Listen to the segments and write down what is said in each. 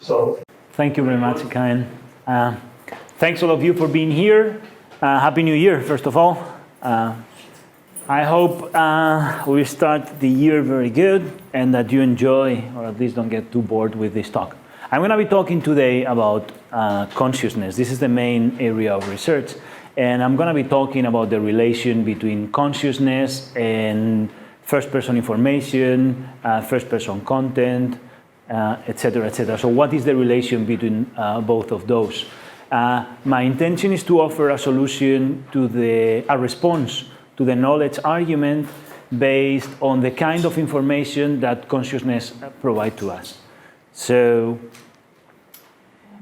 So, thank you very much, Kain. Thanks all of you for being here. Happy New Year, first of all. I hope we start the year very good and that you enjoy, or at least don't get too bored with this talk. I'm going to be talking today about consciousness. This is the main area of research. And I'm going to be talking about the relation between consciousness and first-person information, first-person content, etc., etc. So what is the relation between both of those? My intention is to offer a solution to a response to the knowledge argument based on the kind of information that consciousness provides to us. So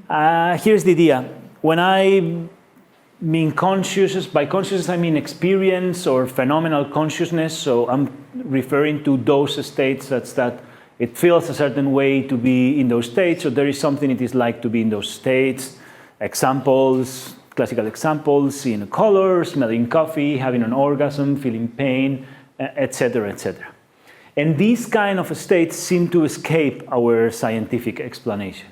here's the idea. When I mean consciousness, by consciousness I mean experience or phenomenal consciousness. So I'm referring to those states that it feels a certain way to be in those states, so there is something it is like to be in those states. Examples, classical examples, seeing a color, smelling coffee, having an orgasm, feeling pain, etc., etc. And these kind of states seem to escape our scientific explanation.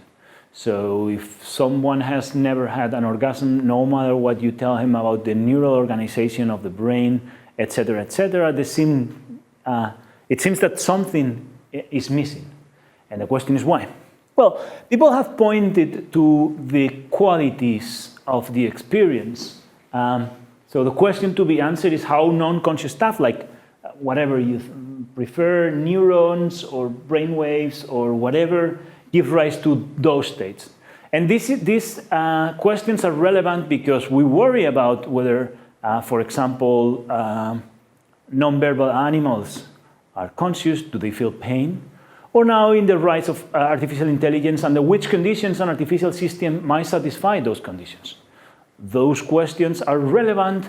So if someone has never had an orgasm, no matter what you tell him about the neural organization of the brain, etc., etc., it seems that something is missing. And the question is why? Well, people have pointed to the qualities of the experience. So the question to be answered is how non-conscious stuff, like whatever you prefer, neurons or brain waves or whatever, give rise to those states. And these questions are relevant because we worry about whether, for example, non-verbal animals are conscious. Do they feel pain? Or now in the rise of artificial intelligence, under which conditions an artificial system might satisfy those conditions. Those questions are relevant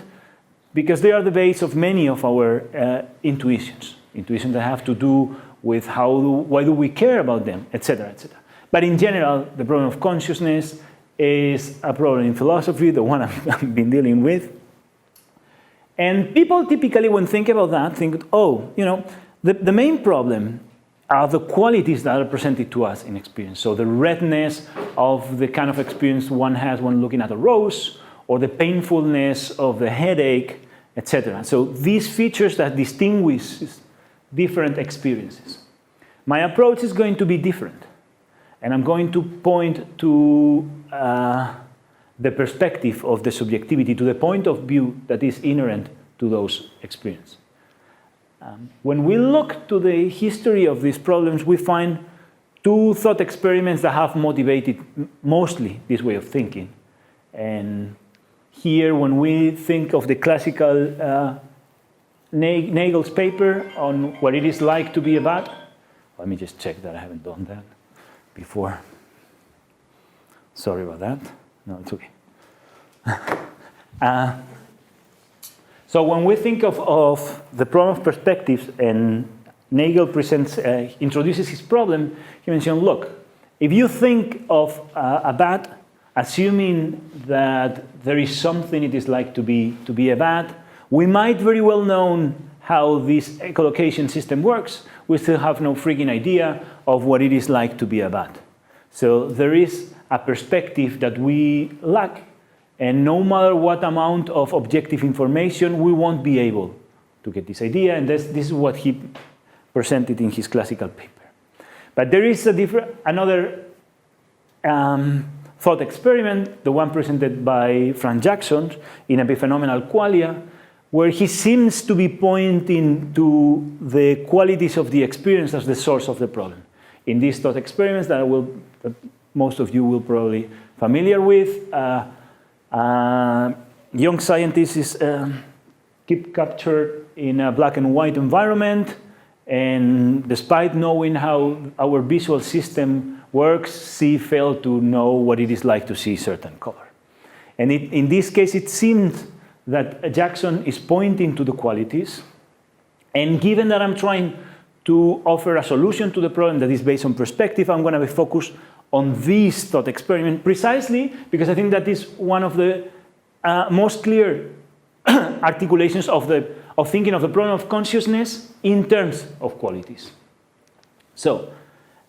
because they are the base of many of our intuitions that have to do with why do we care about them, etc., etc. But in general, the problem of consciousness is a problem in philosophy, the one I've been dealing with. And people typically, when thinking about that, think, oh, you know, the main problem are the qualities that are presented to us in experience. So the redness of the kind of experience one has when looking at a rose, or the painfulness of the headache, etc. So these features that distinguish different experiences. My approach is going to be different. And I'm going to point to the perspective of the subjectivity, to the point of view that is inherent to those experiences. When we look to the history of these problems, we find two thought experiments that have motivated mostly this way of thinking. And here, when we think of the classical Nagel's paper on what it is like to be a bat, let me just check that I haven't done that before. Sorry about that. No, it's okay. So when we think of the problem of perspectives, and Nagel introduces his problem, he mentioned, look, if you think of a bat, assuming that there is something it is like to be a bat, we might very well know how this echolocation system works. We still have no freaking idea of what it is like to be a bat. So there is a perspective that we lack. And no matter what amount of objective information, we won't be able to get this idea. And this is what he presented in his classical paper. But there is another thought experiment, the one presented by Frank Jackson in Epiphenomenal Qualia, where he seems to be pointing to the qualities of the experience as the source of the problem. In these thought experiments that most of you will probably familiar with, young scientists keep captured in a black and white environment, and despite knowing how our visual system works, fail to know what it is like to see certain color. And in this case, it seemed that Jackson is pointing to the qualities, and given that I'm trying to offer a solution to the problem that is based on perspective, I'm going to be focused on this thought experiment precisely because I think that is one of the most clear articulations of thinking of the problem of consciousness in terms of qualities. So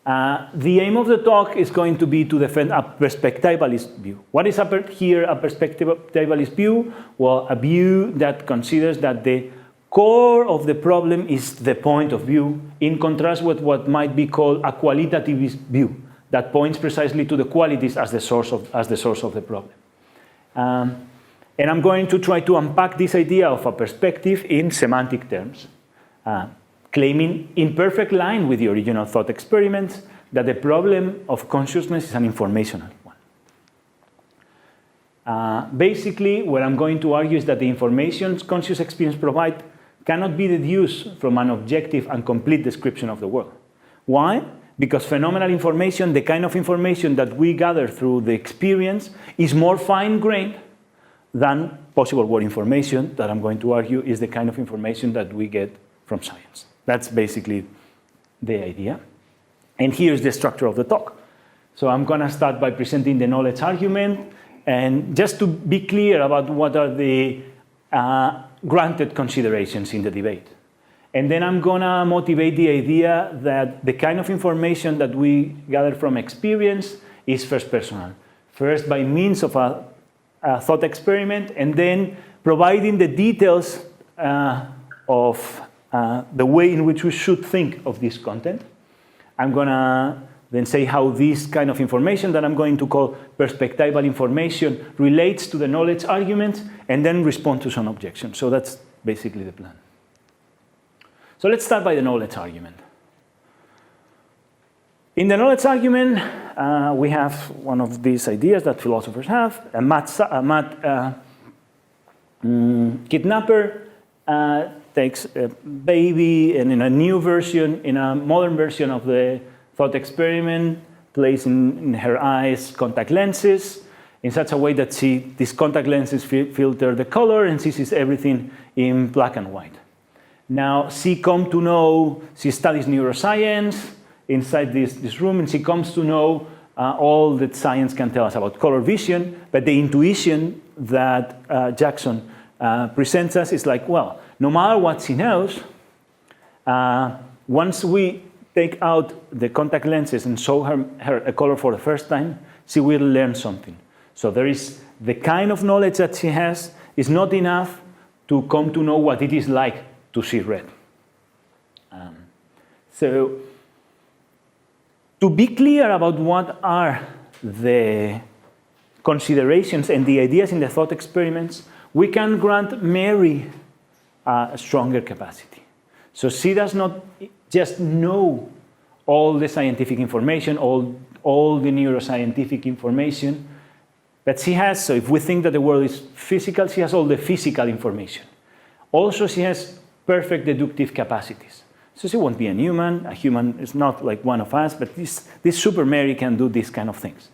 The aim of the talk is going to be to defend a perspectivalist view. What is here a perspectivalist view? Well, a view that considers that the core of the problem is the point of view, in contrast with what might be called a qualitative view that points precisely to the qualities as the source of the problem. And I'm going to try to unpack this idea of a perspective in semantic terms, claiming in perfect line with the original thought experiments that the problem of consciousness is an informational one. Basically, what I'm going to argue is that the information conscious experience provides cannot be deduced from an objective and complete description of the world. Why? Because phenomenal information, the kind of information that we gather through the experience, is more fine-grained than possible world information that I'm going to argue is the kind of information that we get from science. That's basically the idea. And here's the structure of the talk. So I'm going to start by presenting the knowledge argument, and just to be clear about what are the granted considerations in the debate. And then I'm going to motivate the idea that the kind of information that we gather from experience is first personal. First by means of a thought experiment, and then providing the details of the way in which we should think of this content. I'm going to then say how this kind of information that I'm going to call perspectival information relates to the knowledge argument, and then respond to some objections. So that's basically the plan. So let's start by the knowledge argument. In the knowledge argument, we have one of these ideas that philosophers have. A mad kidnapper takes a baby, and in a new version, in a modern version of the thought experiment, places in her eyes contact lenses in such a way that these contact lenses filter the color, and she sees everything in black and white. Now, she studies neuroscience inside this room, and she comes to know all that science can tell us about color vision, but the intuition that Jackson presents us is like, well, no matter what she knows, once we take out the contact lenses and show her a color for the first time, she will learn something. So there is the kind of knowledge that she has is not enough to come to know what it is like to see red. So to be clear about what are the considerations and the ideas in the thought experiments, we can grant Mary a stronger capacity. So she does not just know all the scientific information, all the neuroscientific information, but she has, so if we think that the world is physical, she has all the physical information. Also, she has perfect deductive capacities. So she won't be a human is not like one of us, but this super Mary can do these kind of things.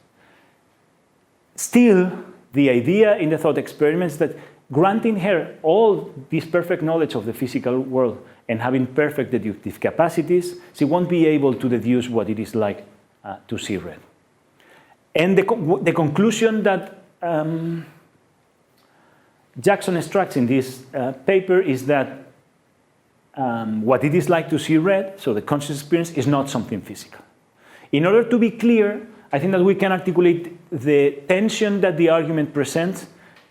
Still, the idea in the thought experiments that granting her all this perfect knowledge of the physical world and having perfect deductive capacities, she won't be able to deduce what it is like to see red. And the conclusion that Jackson extracts in this paper is that what it is like to see red, so the conscious experience, is not something physical. In order to be clear, I think that we can articulate the tension that the argument presents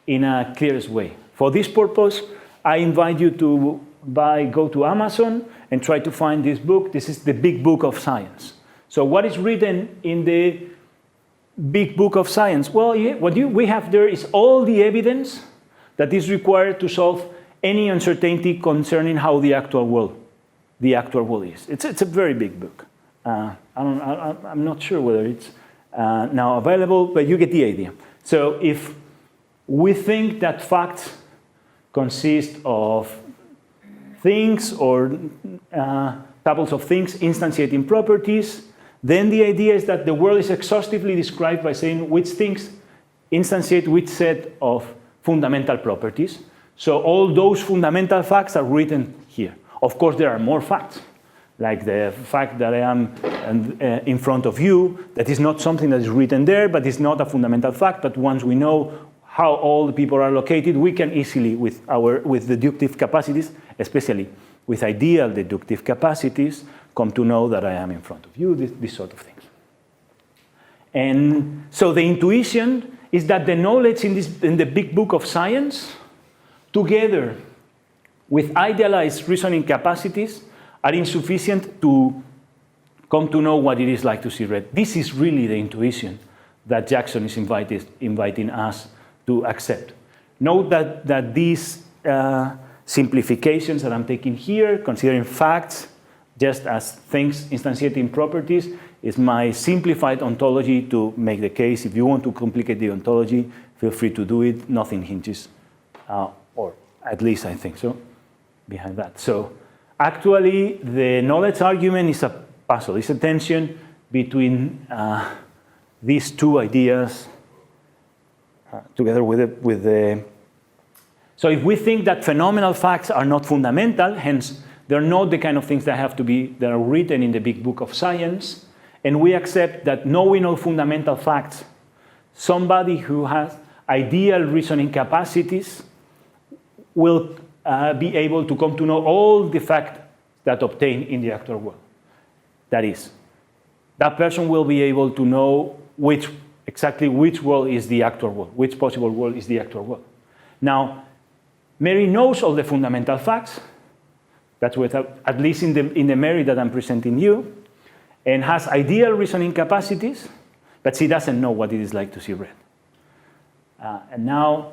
in a clearest way. For this purpose, I invite you to go to Amazon and try to find this book. This is the Big Book of Science. So what is written in the Big Book of Science? Well, what we have there is all the evidence that is required to solve any uncertainty concerning how the actual world is. It's a very big book. I'm not sure whether it's now available, but you get the idea. So if we think that facts consist of things or tuples of things instantiating properties, then the idea is that the world is exhaustively described by saying which things instantiate which set of fundamental properties. So all those fundamental facts are written here. Of course, there are more facts, like the fact that I am in front of you. That is not something that is written there, but it's not a fundamental fact. But once we know how all the people are located, we can easily, with deductive capacities, especially with ideal deductive capacities, come to know that I am in front of you, this sort of things. And so the intuition is that the knowledge in the big book of science, together with idealized reasoning capacities, are insufficient to come to know what it is like to see red. This is really the intuition that Jackson is inviting us to accept. Note that these simplifications that I'm taking here, considering facts just as things instantiating properties, is my simplified ontology to make the case. If you want to complicate the ontology, feel free to do it. Nothing hinges, or at least I think so, behind that. So actually, the knowledge argument is a puzzle. It's a tension between these two ideas together with the... So if we think that phenomenal facts are not fundamental, hence they're not the kind of things that are written in the big book of science, and we accept that knowing all fundamental facts, somebody who has ideal reasoning capacities will be able to come to know all the facts that obtain in the actual world. That is, that person will be able to know exactly which world is the actual world, which possible world is the actual world. Now, Mary knows all the fundamental facts. That's what, at least in the Mary that I'm presenting you, and has ideal reasoning capacities, but she doesn't know what it is like to see red. And now,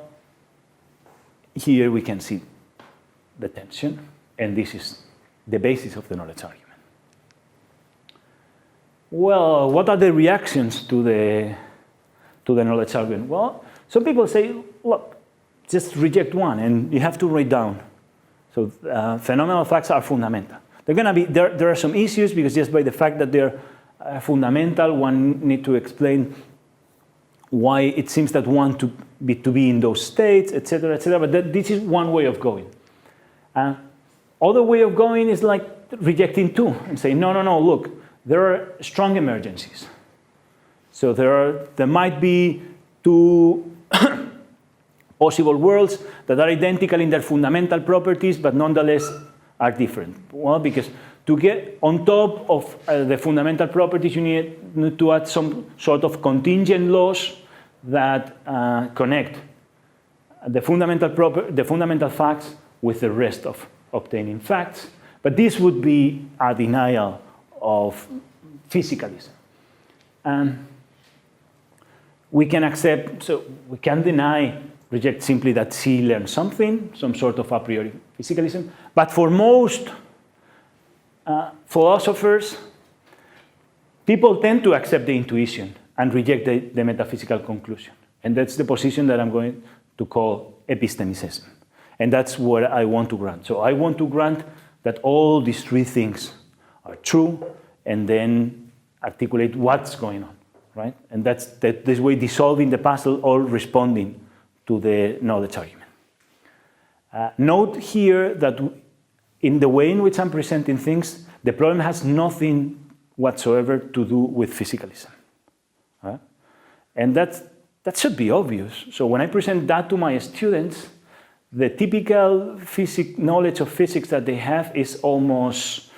here we can see the tension, and this is the basis of the knowledge argument. Well, what are the reactions to the knowledge argument? Well, some people say, look, just reject one, and you have to write down. So phenomenal facts are fundamental. There are some issues, because just by the fact that they're fundamental, one need to explain why it seems that one to be in those states, etc., etc. But this is one way of going. Other way of going is like rejecting two and saying, no, look, there are strong emergencies. So there might be two possible worlds that are identical in their fundamental properties, but nonetheless are different. Well, because to get on top of the fundamental properties, you need to add some sort of contingent laws that connect the fundamental facts with the rest of obtaining facts. But this would be a denial of physicalism. We can accept, so we can reject simply that C learns something, some sort of a priori physicalism. But for most philosophers, people tend to accept the intuition and reject the metaphysical conclusion. And that's the position that I'm going to call epistemicism. And that's what I want to grant. So I want to grant that all these three things are true, and then articulate what's going on, right? And that's this way dissolving the puzzle, all responding to the knowledge argument. Note here that in the way in which I'm presenting things, the problem has nothing whatsoever to do with physicalism. Right? And that should be obvious. So when I present that to my students, the typical knowledge of physics that they have is almost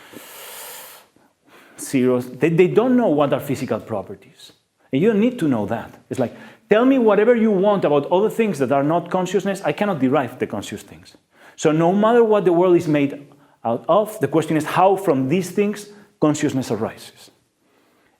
zero. They don't know what are physical properties. And you don't need to know that. It's like, tell me whatever you want about other things that are not consciousness. I cannot derive the conscious things. So no matter what the world is made out of, the question is how from these things consciousness arises.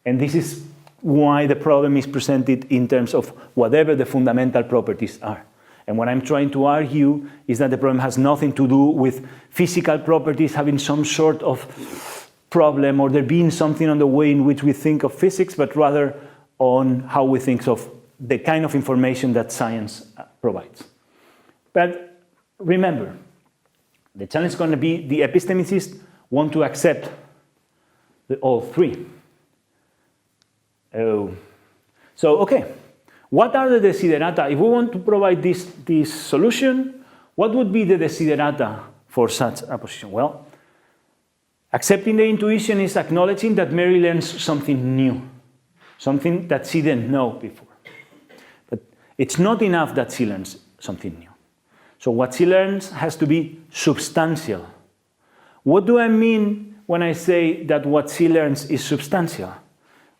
And this is why the problem is presented in terms of whatever the fundamental properties are. And what I'm trying to argue is that the problem has nothing to do with physical properties having some sort of problem or there being something on the way in which we think of physics, but rather on how we think of the kind of information that science provides. But remember, the challenge is going to be the epistemicists want to accept all three. So, okay, what are the desiderata? If we want to provide this solution, what would be the desiderata for such a position? Well, accepting the intuition is acknowledging that Mary learns something new, something that she didn't know before. But it's not enough that she learns something new. So what she learns has to be substantial. what do I mean when I say that what she learns is substantial?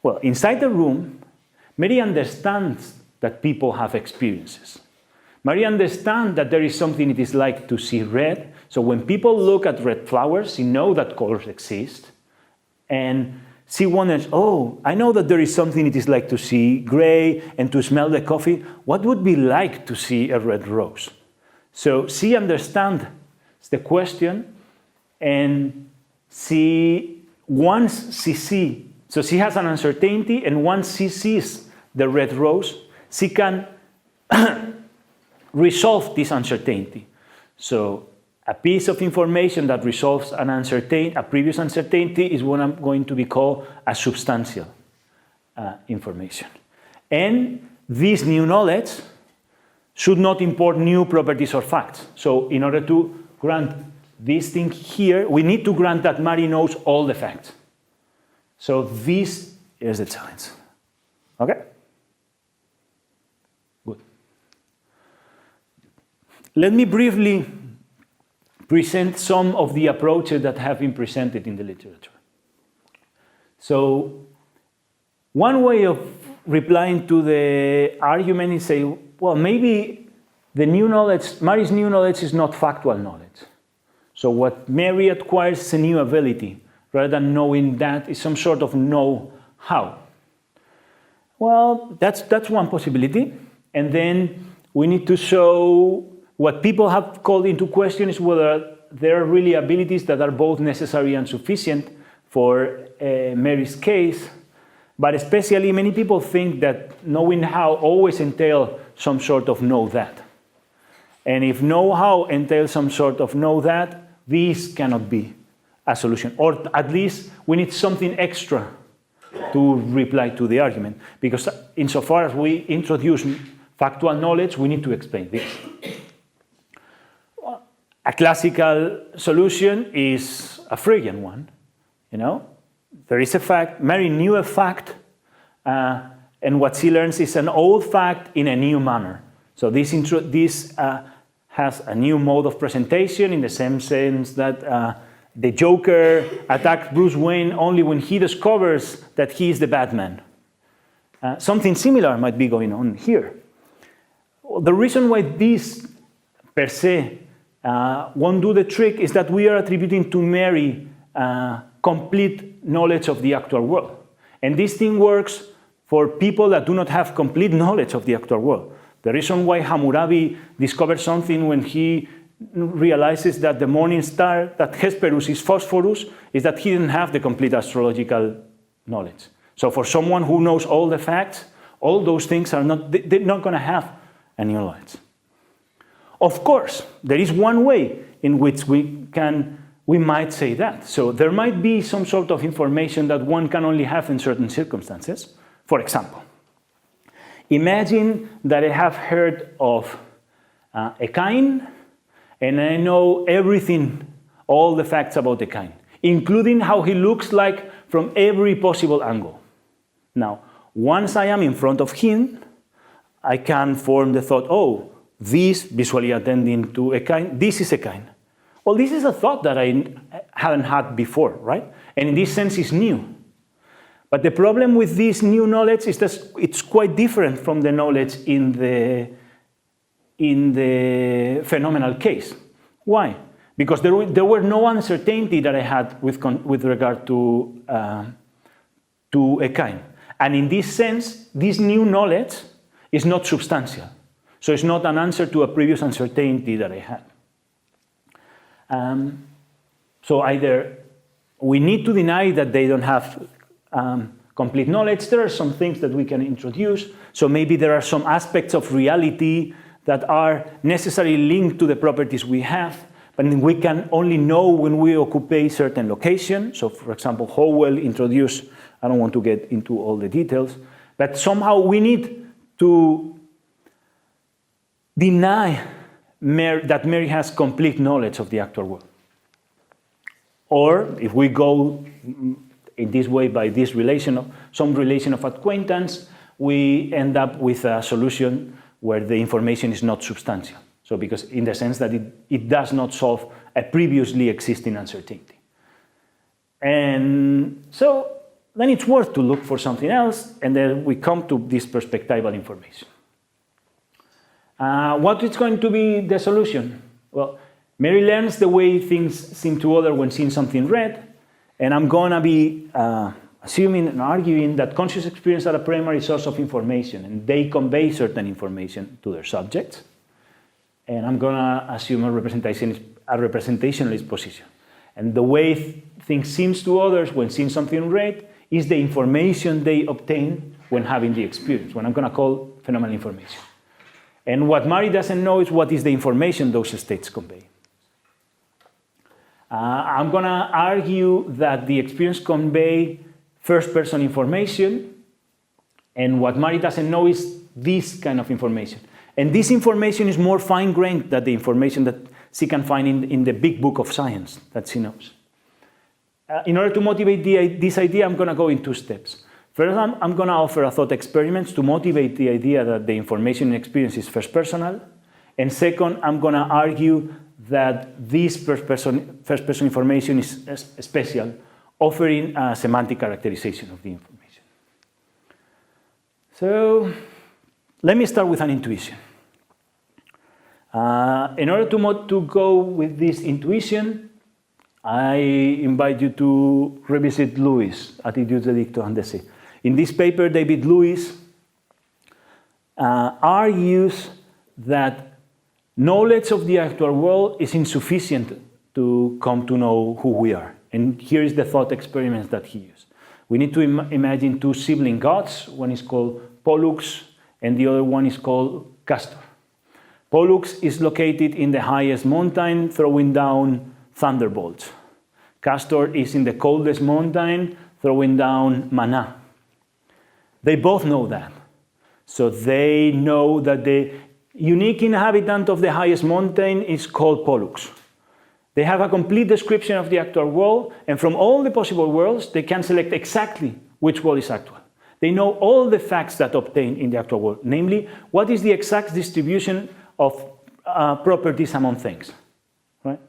Well, inside the room, Mary understands that people have experiences. Mary understands that there is something it is like to see red. So when people look at red flowers, she knows that colors exist. And she wonders, oh, I know that there is something it is like to see gray and to smell the coffee. What would it be like to see a red rose? So she understands the question, and once she sees, so she has an uncertainty, and once she sees the red rose, she can resolve this uncertainty. So a piece of information that resolves a previous uncertainty is what I'm going to be called a substantial information. And this new knowledge should not import new properties or facts. So in order to grant this thing here, we need to grant that Mary knows all the facts. So this is the challenge. Okay? Good. Let me briefly present some of the approaches that have been presented in the literature. So one way of replying to the argument is say, well, maybe the new knowledge, Mary's new knowledge is not factual knowledge. So what Mary acquires is a new ability, rather than knowing that is some sort of know-how. Well, that's one possibility. And then we need to show what people have called into question is whether there are really abilities that are both necessary and sufficient for Mary's case. But especially many people think that knowing how always entails some sort of know that. And if know-how entails some sort of know that, this cannot be a solution. Or at least we need something extra to reply to the argument. Because insofar as we introduce factual knowledge, we need to explain this. A classical solution is a Freudian one. You know, there is a fact, Mary knew a fact, and what she learns is an old fact in a new manner. So this has a new mode of presentation in the same sense that the Joker attacks Bruce Wayne only when he discovers that he is the Batman. Something similar might be going on here. The reason why this per se won't do the trick is that we are attributing to Mary complete knowledge of the actual world. And this thing works for people that do not have complete knowledge of the actual world. The reason why Hammurabi discovered something when he realizes that the morning star, that Hesperus is Phosphorus, is that he didn't have the complete astrological knowledge. So for someone who knows all the facts, all those things are they're not going to have any knowledge. Of course, there is one way in which we might say that. So there might be some sort of information that one can only have in certain circumstances. For example, imagine that I have heard of a kind, and I know everything, all the facts about the kind, including how he looks like from every possible angle. Now, once I am in front of him, I can form the thought, oh, this, visually attending to a kind, this is a kind. Well, this is a thought that I haven't had before, right? And in this sense, it's new. But the problem with this new knowledge is that it's quite different from the knowledge in the phenomenal case. Why? Because there were no uncertainty that I had with regard to a kind. And in this sense, this new knowledge is not substantial. So it's not an answer to a previous uncertainty that I had. So either we need to deny that they don't have complete knowledge. There are some things that we can introduce. So maybe there are some aspects of reality that are necessarily linked to the properties we have, but we can only know when we occupy certain location. So for example, Howell introduced, I don't want to get into all the details, but somehow we need to deny that Mary has complete knowledge of the actual world. Or if we go in this way by this some relation of acquaintance, we end up with a solution where the information is not substantial. So because in the sense that it does not solve a previously existing uncertainty. And so then it's worth to look for something else, and then we come to this perspectival information. What is going to be the solution? Well, Mary learns the way things seem to others when seeing something red, and I'm going to be assuming and arguing that conscious experience are a primary source of information, and they convey certain information to their subjects. And I'm going to assume a representationalist position. And the way things seem to others when seeing something red is the information they obtain when having the experience, when I'm going to call phenomenal information. And what Mary doesn't know is what is the information those states convey. I'm going to argue that the experience convey first-person information, and what Mary doesn't know is this kind of information. And this information is more fine-grained than the information that she can find in the big book of science that she knows. In order to motivate this idea, I'm going to go in 2 steps. First, I'm going to offer a thought experiments to motivate the idea that the information and experience is first-personal. And second, I'm going to argue that this first-person information is special, offering a semantic characterization of the information. So let me start with an intuition. In order to go with this intuition, I invite you to revisit Lewis, Attitudes, Edicto, and Deseo. In this paper, David Lewis argues that knowledge of the actual world is insufficient to come to know who we are. And here is the thought experiments that he used. We need to imagine 2 sibling gods. One is called Pollux, and the other one is called Castor. Pollux is located in the highest mountain, throwing down thunderbolts. Castor is in the coldest mountain, throwing down manna. They both know that. So they know that the unique inhabitant of the highest mountain is called Pollux. They have a complete description of the actual world, and from all the possible worlds, they can select exactly which world is actual. They know all the facts that obtain in the actual world, namely, what is the exact distribution of properties among things, right?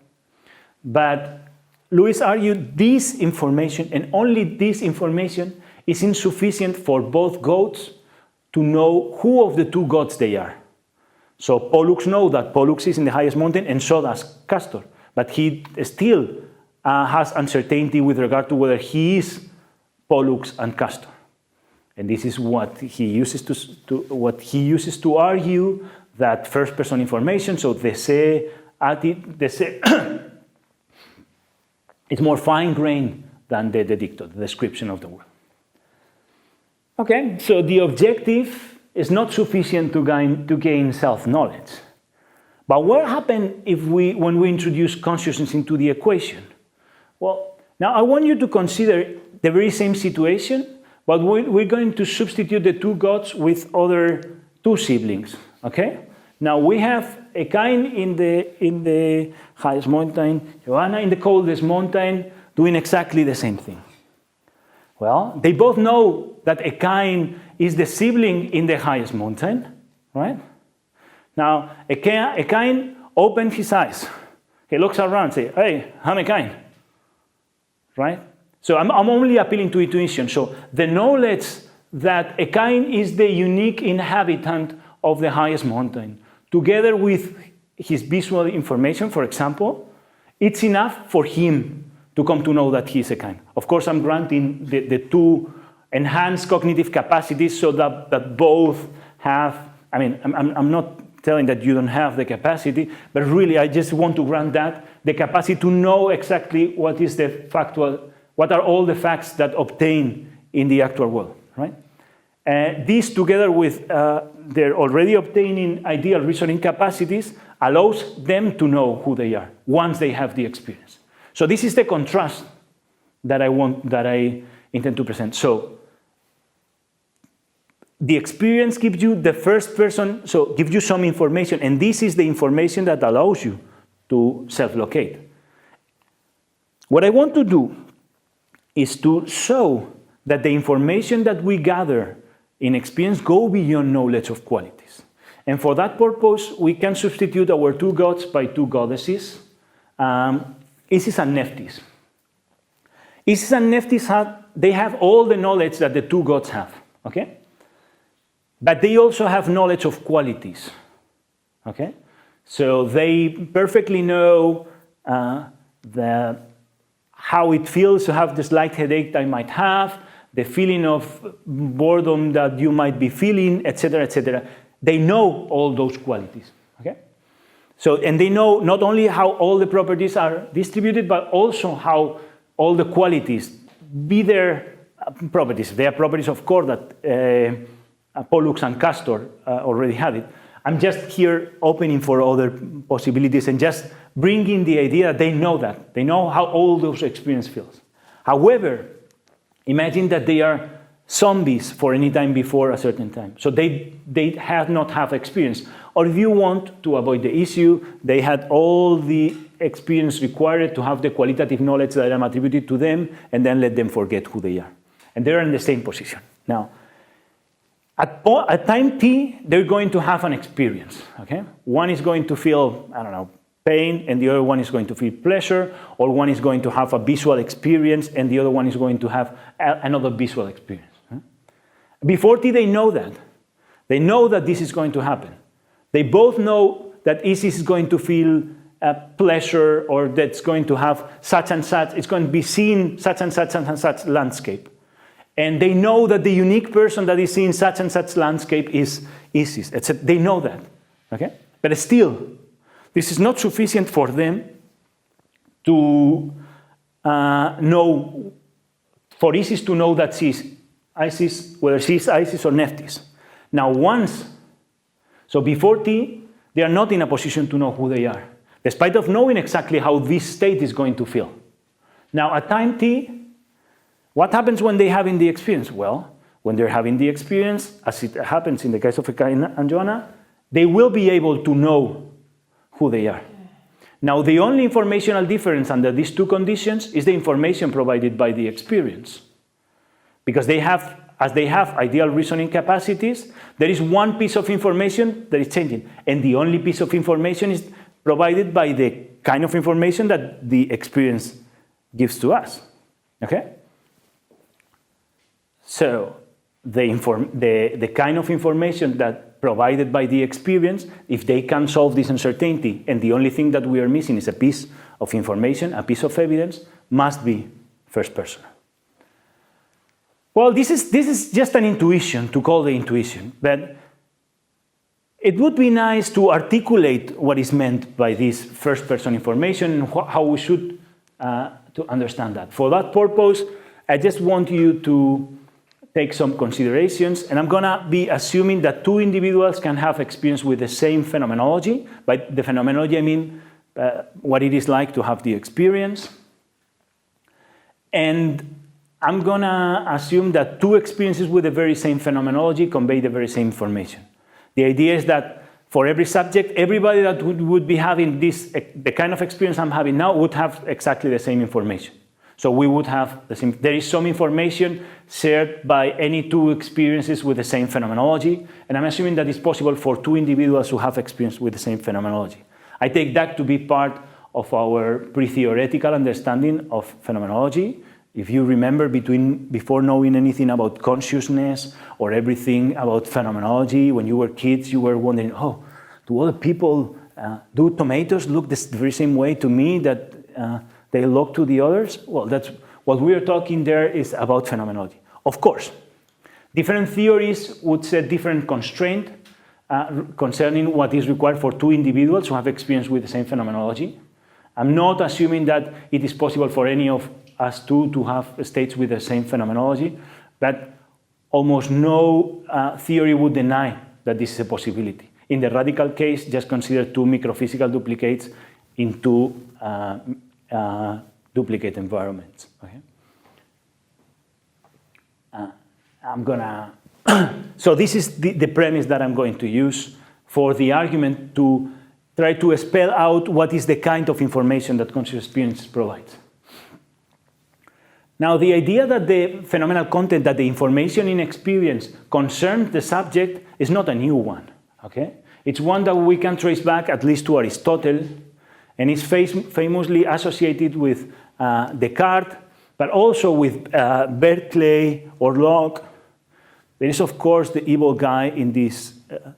But Lewis argued this information, and only this information, is insufficient for both gods to know who of the 2 gods they are. So Pollux knows that Pollux is in the highest mountain, and so does Castor. But he still has uncertainty with regard to whether he is Pollux and Castor. And this is what he uses to argue that first-person information, so Deseo is more fine-grained than the Edicto, the description of the world. Okay, so the objective is not sufficient to gain self-knowledge. But what happens when we introduce consciousness into the equation? Well, now I want you to consider the very same situation, but we're going to substitute the 2 gods with other 2 siblings, okay? Now we have a kind in the highest mountain, Joanna in the coldest mountain, doing exactly the same thing. Well, they both know that a kind is the sibling in the highest mountain, right? Now, a kind opens his eyes. He looks around and says, hey, I'm a kind, right? So I'm only appealing to intuition. So the knowledge that a kind is the unique inhabitant of the highest mountain, together with his visual information, for example, it's enough for him to come to know that he's a kind. Of course, I'm granting the 2 enhanced cognitive capacities so that both have, I mean, I'm not telling that you don't have the capacity, but really I just want to grant that, the capacity to know exactly what is the factual, what are all the facts that obtain in the actual world, right? This, together with their already obtaining ideal reasoning capacities, allows them to know who they are once they have the experience. So this is the contrast that I intend to present. So the experience gives you the first person, so gives you some information, and this is the information that allows you to self-locate. What I want to do is to show that the information that we gather in experience go beyond knowledge of qualities. And for that purpose, we can substitute our 2 gods by 2 goddesses, Isis and Nephthys. Isis and Nephthys they have all the knowledge that the two gods have, okay? But they also have knowledge of qualities, okay? So they perfectly know how it feels to have the slight headache I might have, the feeling of boredom that you might be feeling, etc., etc. They know all those qualities, okay? So, and they know not only how all the properties are distributed, but also how all the qualities, be their properties. They are properties, of course, that Pollux and Castor already had it. I'm just here opening for other possibilities and just bringing the idea that they know that. They know how all those experience feels. However, imagine that they are zombies for any time before a certain time. So they have not have experience. Or if you want to avoid the issue, they had all the experience required to have the qualitative knowledge that I'm attributed to them, and then let them forget who they are. And they're in the same position. Now, at time t, they're going to have an experience, okay? One is going to feel, I don't know, pain, and the other one is going to feel pleasure, or one is going to have a visual experience, and the other one is going to have another visual experience. Before t, they know that. They know that this is going to happen. They both know that Isis is going to feel pleasure, or that's going to have such and such, it's going to be seeing such and such and such landscape. And they know that the unique person that is seeing such and such landscape is Isis. They know that, okay? But still, this is not sufficient for them to know, for Isis to know that she's Isis, whether she's Isis or Nephthys. Now so before t, they are not in a position to know who they are, despite of knowing exactly how this state is going to feel. Now at time t, what happens when they're having the experience? Well, when they're having the experience, as it happens in the case of Ekain and Joanna, they will be able to know who they are. Now, the only informational difference under these two conditions is the information provided by the experience. Because as they have ideal reasoning capacities, there is one piece of information that is changing. And the only piece of information is provided by the kind of information that the experience gives to us, okay? So the kind of information that provided by the experience, if they can solve this uncertainty, and the only thing that we are missing is a piece of information, a piece of evidence, must be first person. Well, this is just an intuition, to call the intuition, but it would be nice to articulate what is meant by this first person information and how we should to understand that. For that purpose, I just want you to take some considerations, and I'm going to be assuming that two individuals can have experience with the same phenomenology. By the phenomenology, I mean what it is like to have the experience. And I'm going to assume that two experiences with the very same phenomenology convey the very same information. The idea is that for every subject, everybody that would be having the kind of experience I'm having now would have exactly the same information. So we would have the same, there is some information shared by any two experiences with the same phenomenology, and I'm assuming that it's possible for two individuals who have experience with the same phenomenology. I take that to be part of our pre-theoretical understanding of phenomenology. If you remember, before knowing anything about consciousness or everything about phenomenology, when you were kids, you were wondering, oh, do other people, do tomatoes look the very same way to me that they look to the others? Well, that's what we are talking there is about phenomenology. Of course, different theories would set different constraints concerning what is required for two individuals who have experience with the same phenomenology. I'm not assuming that it is possible for any of us two to have states with the same phenomenology, but almost no theory would deny that this is a possibility. In the radical case, just consider two microphysical duplicates in two duplicate environments. Okay? I'm gonna. So this is the premise that I'm going to use for the argument to try to spell out what is the kind of information that conscious experience provides. Now, the idea that the phenomenal content, that the information in experience concerns the subject is not a new one. Okay? It's one that we can trace back at least to Aristotle, and is famously associated with Descartes But also with Berkeley or Locke, there is, of course, the evil guy in this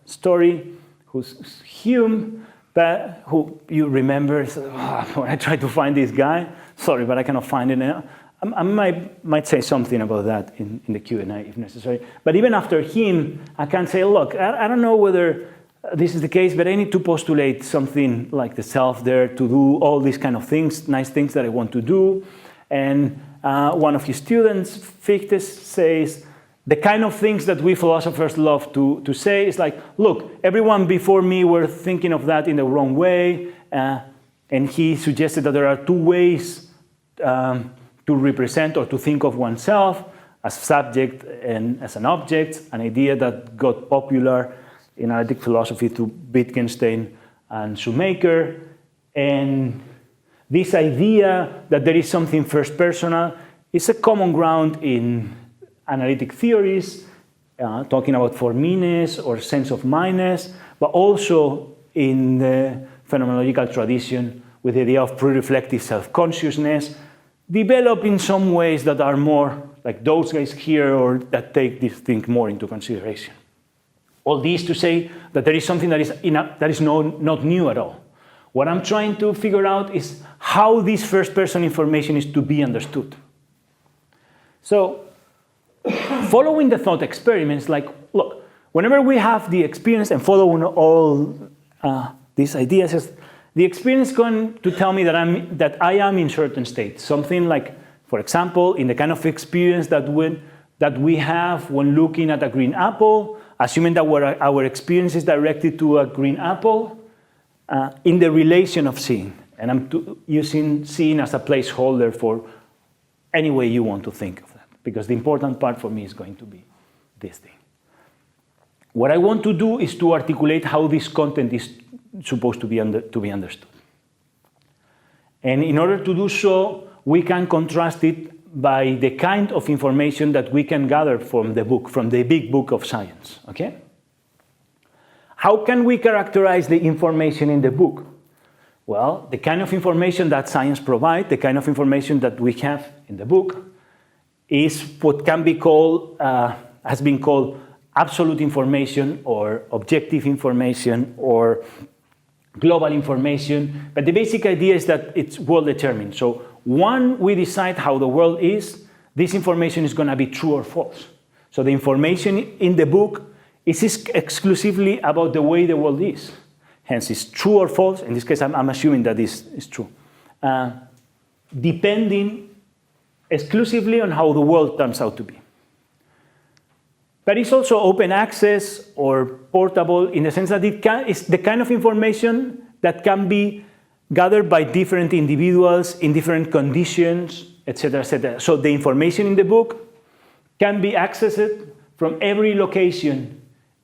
story, who's Hume, but who you remember, when I try to find this guy, sorry, but I cannot find it now. I might say something about that in the Q&A if necessary. But even after him, I can say, look, I don't know whether this is the case, but I need to postulate something like the self there to do all these kind of things, nice things that I want to do. And one of his students, Fichte, says, the kind of things that we philosophers love to say is like, look, everyone before me were thinking of that in the wrong way. And he suggested that there are two ways to represent or to think of oneself, as subject and as an object, an idea that got popular in analytic philosophy through Wittgenstein and Shoemaker. And this idea that there is something first personal is a common ground in analytic theories, talking about formness or sense of mindness, but also in the phenomenological tradition with the idea of pre-reflective self-consciousness, developed in some ways that are more like those guys here or that take this thing more into consideration. All this to say that there is something that is not new at all. What I'm trying to figure out is how this first-person information is to be understood. So, following the thought experiments, like, look, whenever we have the experience and following all these ideas, the experience is going to tell me that I am in certain states. Something like, for example, in the kind of experience that we have when looking at a green apple, assuming that our experience is directed to a green apple, in the relation of seeing. And I'm using seeing as a placeholder for any way you want to think of that, because the important part for me is going to be this thing. What I want to do is to articulate how this content is supposed to be understood. And in order to do so, we can contrast it by the kind of information that we can gather from the book, from the big book of science, okay? How can we characterize the information in the book? Well, the kind of information that science provides, the kind of information that we have in the book, is what can be called, has been called absolute information or objective information or global information. But the basic idea is that it's world determined. So when we decide how the world is, this information is going to be true or false. So the information in the book is exclusively about the way the world is. Hence, it's true or false. In this case, I'm assuming that this is true. Depending exclusively on how the world turns out to be. But it's also open access or portable in the sense that it's the kind of information that can be gathered by different individuals in different conditions, etc., etc. So the information in the book can be accessed from every location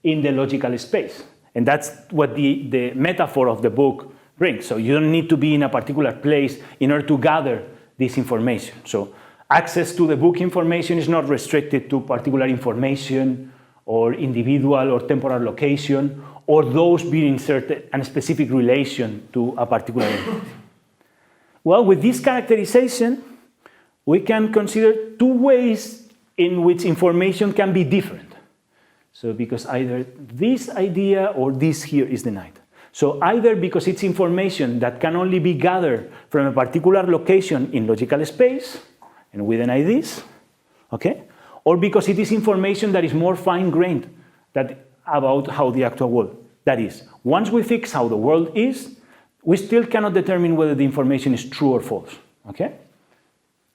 in the logical space. And that's what the metaphor of the book brings. So you don't need to be in a particular place in order to gather this information. So access to the book information is not restricted to particular information or individual or temporal location or those being inserted in a specific relation to a particular entity. Well, with this characterization, we can consider two ways in which information can be different. So because either this idea or this here is denied. So either because it's information that can only be gathered from a particular location in logical space, and we deny this, okay? Or because it is information that is more fine-grained about how the actual world. That is, once we fix how the world is, we still cannot determine whether the information is true or false, okay?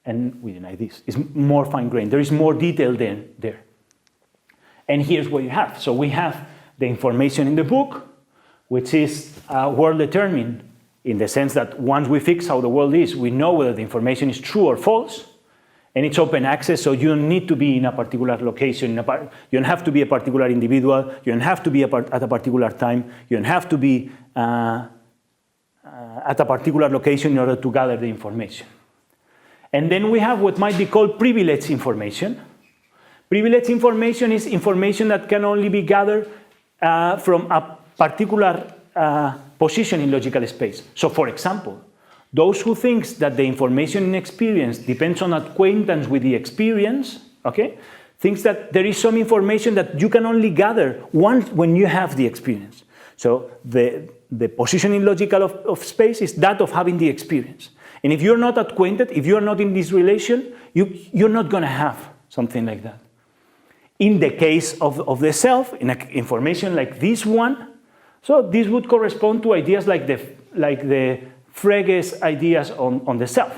And we deny this. It's more fine-grained. There is more detail there. And here's what you have. So we have the information in the book, which is world determined in the sense that once we fix how the world is, we know whether the information is true or false. And it's open access, so you don't need to be in a particular location. You don't have to be a particular individual. You don't have to be at a particular time. You don't have to be at a particular location in order to gather the information. And then we have what might be called privileged information. Privileged information is information that can only be gathered from a particular position in logical space. So for example, Those who think that the information in experience depends on acquaintance with the experience, okay, thinks that there is some information that you can only gather once when you have the experience. So the position in logical of space is that of having the experience. And if you're not acquainted, if you're not in this relation, you're not going to have something like that. In the case of the self, in information like this one, so this would correspond to ideas like the Frege's ideas on the self.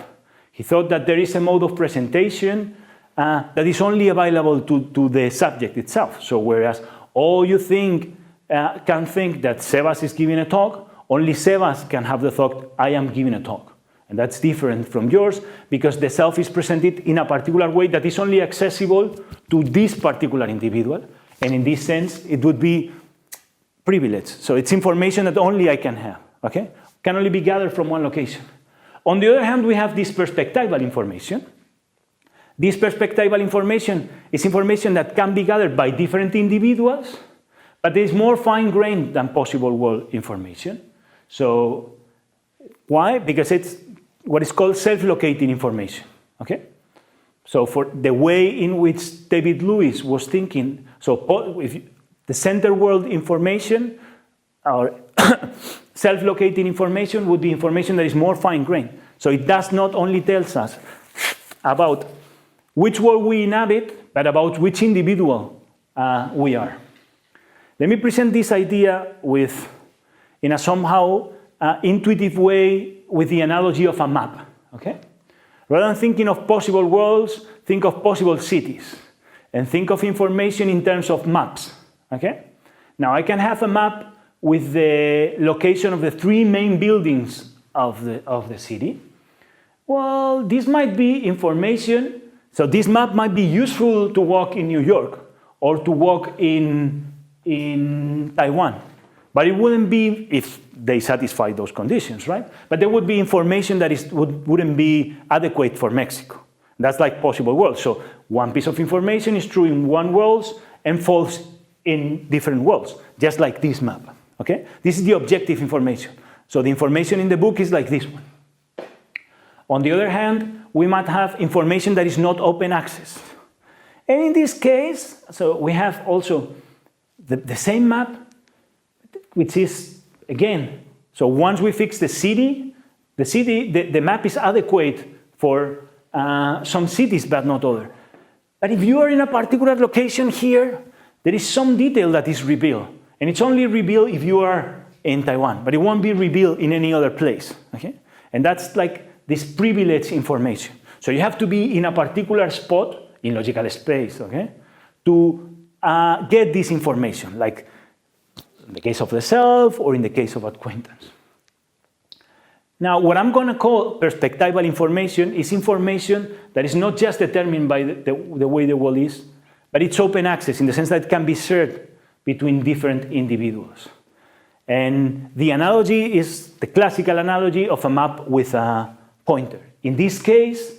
He thought that there is a mode of presentation that is only available to the subject itself. So whereas all you can think that Sebas is giving a talk, only Sebas can have the thought, I am giving a talk. And that's different from yours because the self is presented in a particular way that is only accessible to this particular individual. And in this sense, it would be privileged. So it's information that only I can have, okay? Can only be gathered from one location. On the other hand, we have this perspectival information. This perspectival information is information that can be gathered by different individuals, but it is more fine-grained than possible world information. So why? Because it's what is called self-locating information, okay? So for the way in which David Lewis was thinking, so if the center world information or self-locating information would be information that is more fine-grained. So it does not only tell us about which world we inhabit, but about which individual we are. Let me present this idea in a somehow intuitive way with the analogy of a map, okay? Rather than thinking of possible worlds, think of possible cities, and think of information in terms of maps, okay? Now I can have a map with the location of the 3 main buildings of the city. Well, this might be information, so this map might be useful to walk in New York or to walk in Taiwan. But it wouldn't be if they satisfy those conditions, right? But there would be information that wouldn't be adequate for Mexico. That's like possible worlds. So one piece of information is true in one world and false in different worlds, just like this map, okay? This is the objective information. So the information in the book is like this one. On the other hand, we might have information that is not open access. And in this case, so we have also the same map, which is, again, so once we fix the map is adequate for some cities, but not other. But if you are in a particular location here, there is some detail that is revealed. And it's only revealed if you are in Taiwan, but it won't be revealed in any other place, okay? And that's like this privileged information. So you have to be in a particular spot in logical space, okay, to get this information, like in the case of the self or in the case of acquaintance. Now, what I'm going to call perspectival information is information that is not just determined by the way the world is, but it's open access in the sense that it can be shared between different individuals. And the analogy is the classical analogy of a map with a pointer. In this case,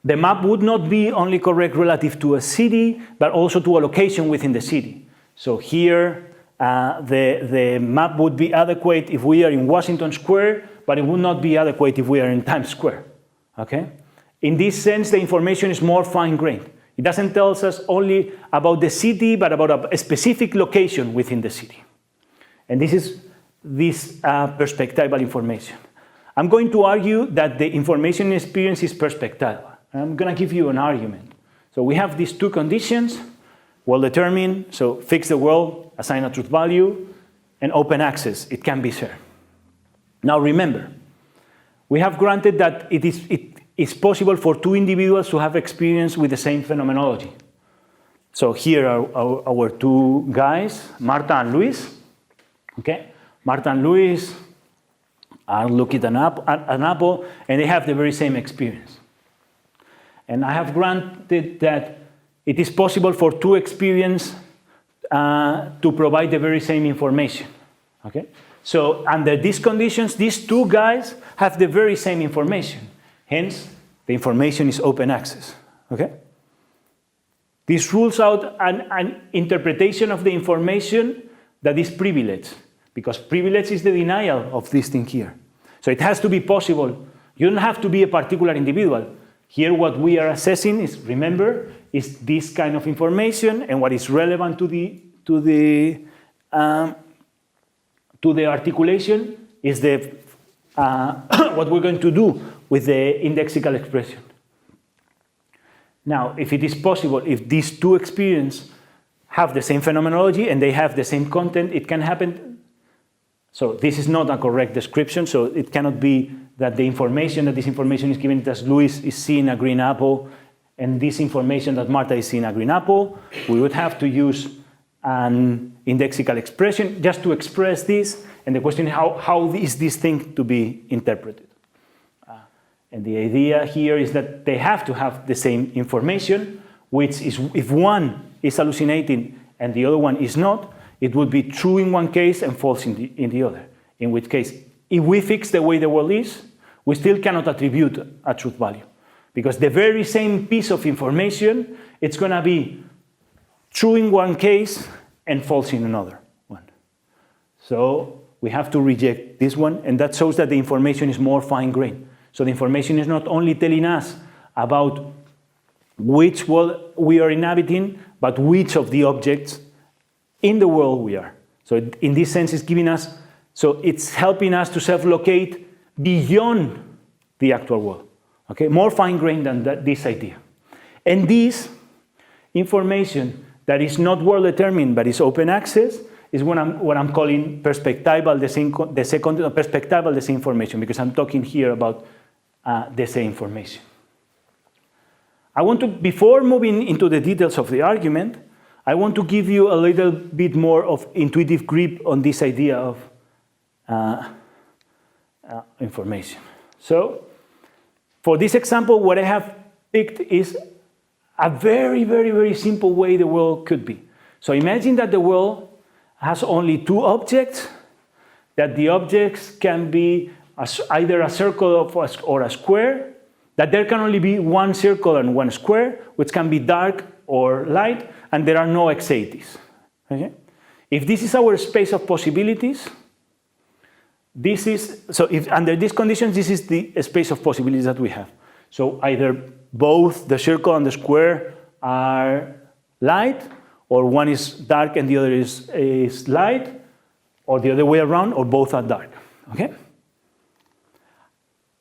the map would not be only correct relative to a city, but also to a location within the city. So here, the map would be adequate if we are in Washington Square, but it would not be adequate if we are in Times Square, okay? In this sense, the information is more fine-grained. It doesn't tell us only about the city, but about a specific location within the city. And this is this perspectival information. I'm going to argue that the information experience is perspectival. I'm going to give you an argument. So we have these 2 conditions, well-determined, so fix the world, assign a truth value, and open access, it can be shared. Now remember, we have granted that it is possible for 2 individuals to have experience with the same phenomenology. So here are our 2 guys, Marta and Luis. Okay, Marta and Luis are looking at an apple, and they have the very same experience. And I have granted that it is possible for 2 experiences to provide the very same information. Okay, so under these conditions, these 2 guys have the very same information. Hence, the information is open access, okay? This rules out an interpretation of the information that is privileged, because privilege is the denial of this thing here. So it has to be possible. You don't have to be a particular individual. Here what we are assessing is, remember, is this kind of information, and what is relevant to the articulation is the what we're going to do with the indexical expression. Now, if it is possible, if these two experiences have the same phenomenology and they have the same content, it can happen. So this is not a correct description, so it cannot be that the information that this information is given as Luis is seeing a green apple, and this information that Marta is seeing a green apple. We would have to use an indexical expression just to express this, and the question is how is this thing to be interpreted? And the idea here is that they have to have the same information, which is, if one is hallucinating and the other one is not, it would be true in one case and false in the other. In which case, if we fix the way the world is, we still cannot attribute a truth value. Because the very same piece of information, it's going to be true in one case and false in another one. So we have to reject this one, and that shows that the information is more fine-grained. So the information is not only telling us about which world we are inhabiting, but which of the objects in the world we are. So in this sense, it's giving us, so it's helping us to self-locate beyond the actual world. Okay, more fine-grained than this idea. And this information that is not world-determined, but is open access, is what I'm calling perspectival disinformation, because I'm talking here about the same information. I want to, before moving into the details of the argument, I want to give you a little bit more of intuitive grip on this idea of information. So, for this example, what I have picked is a very, very, very simple way the world could be. So imagine that the world has only two objects, that the objects can be either a circle or a square, that there can only be one circle and one square, which can be dark or light, and there are no excities. Okay? If this is our space of possibilities, this is, so if under these conditions, this is the space of possibilities that we have. So either both the circle and the square are light, or one is dark and the other is light, or the other way around, or both are dark. Okay?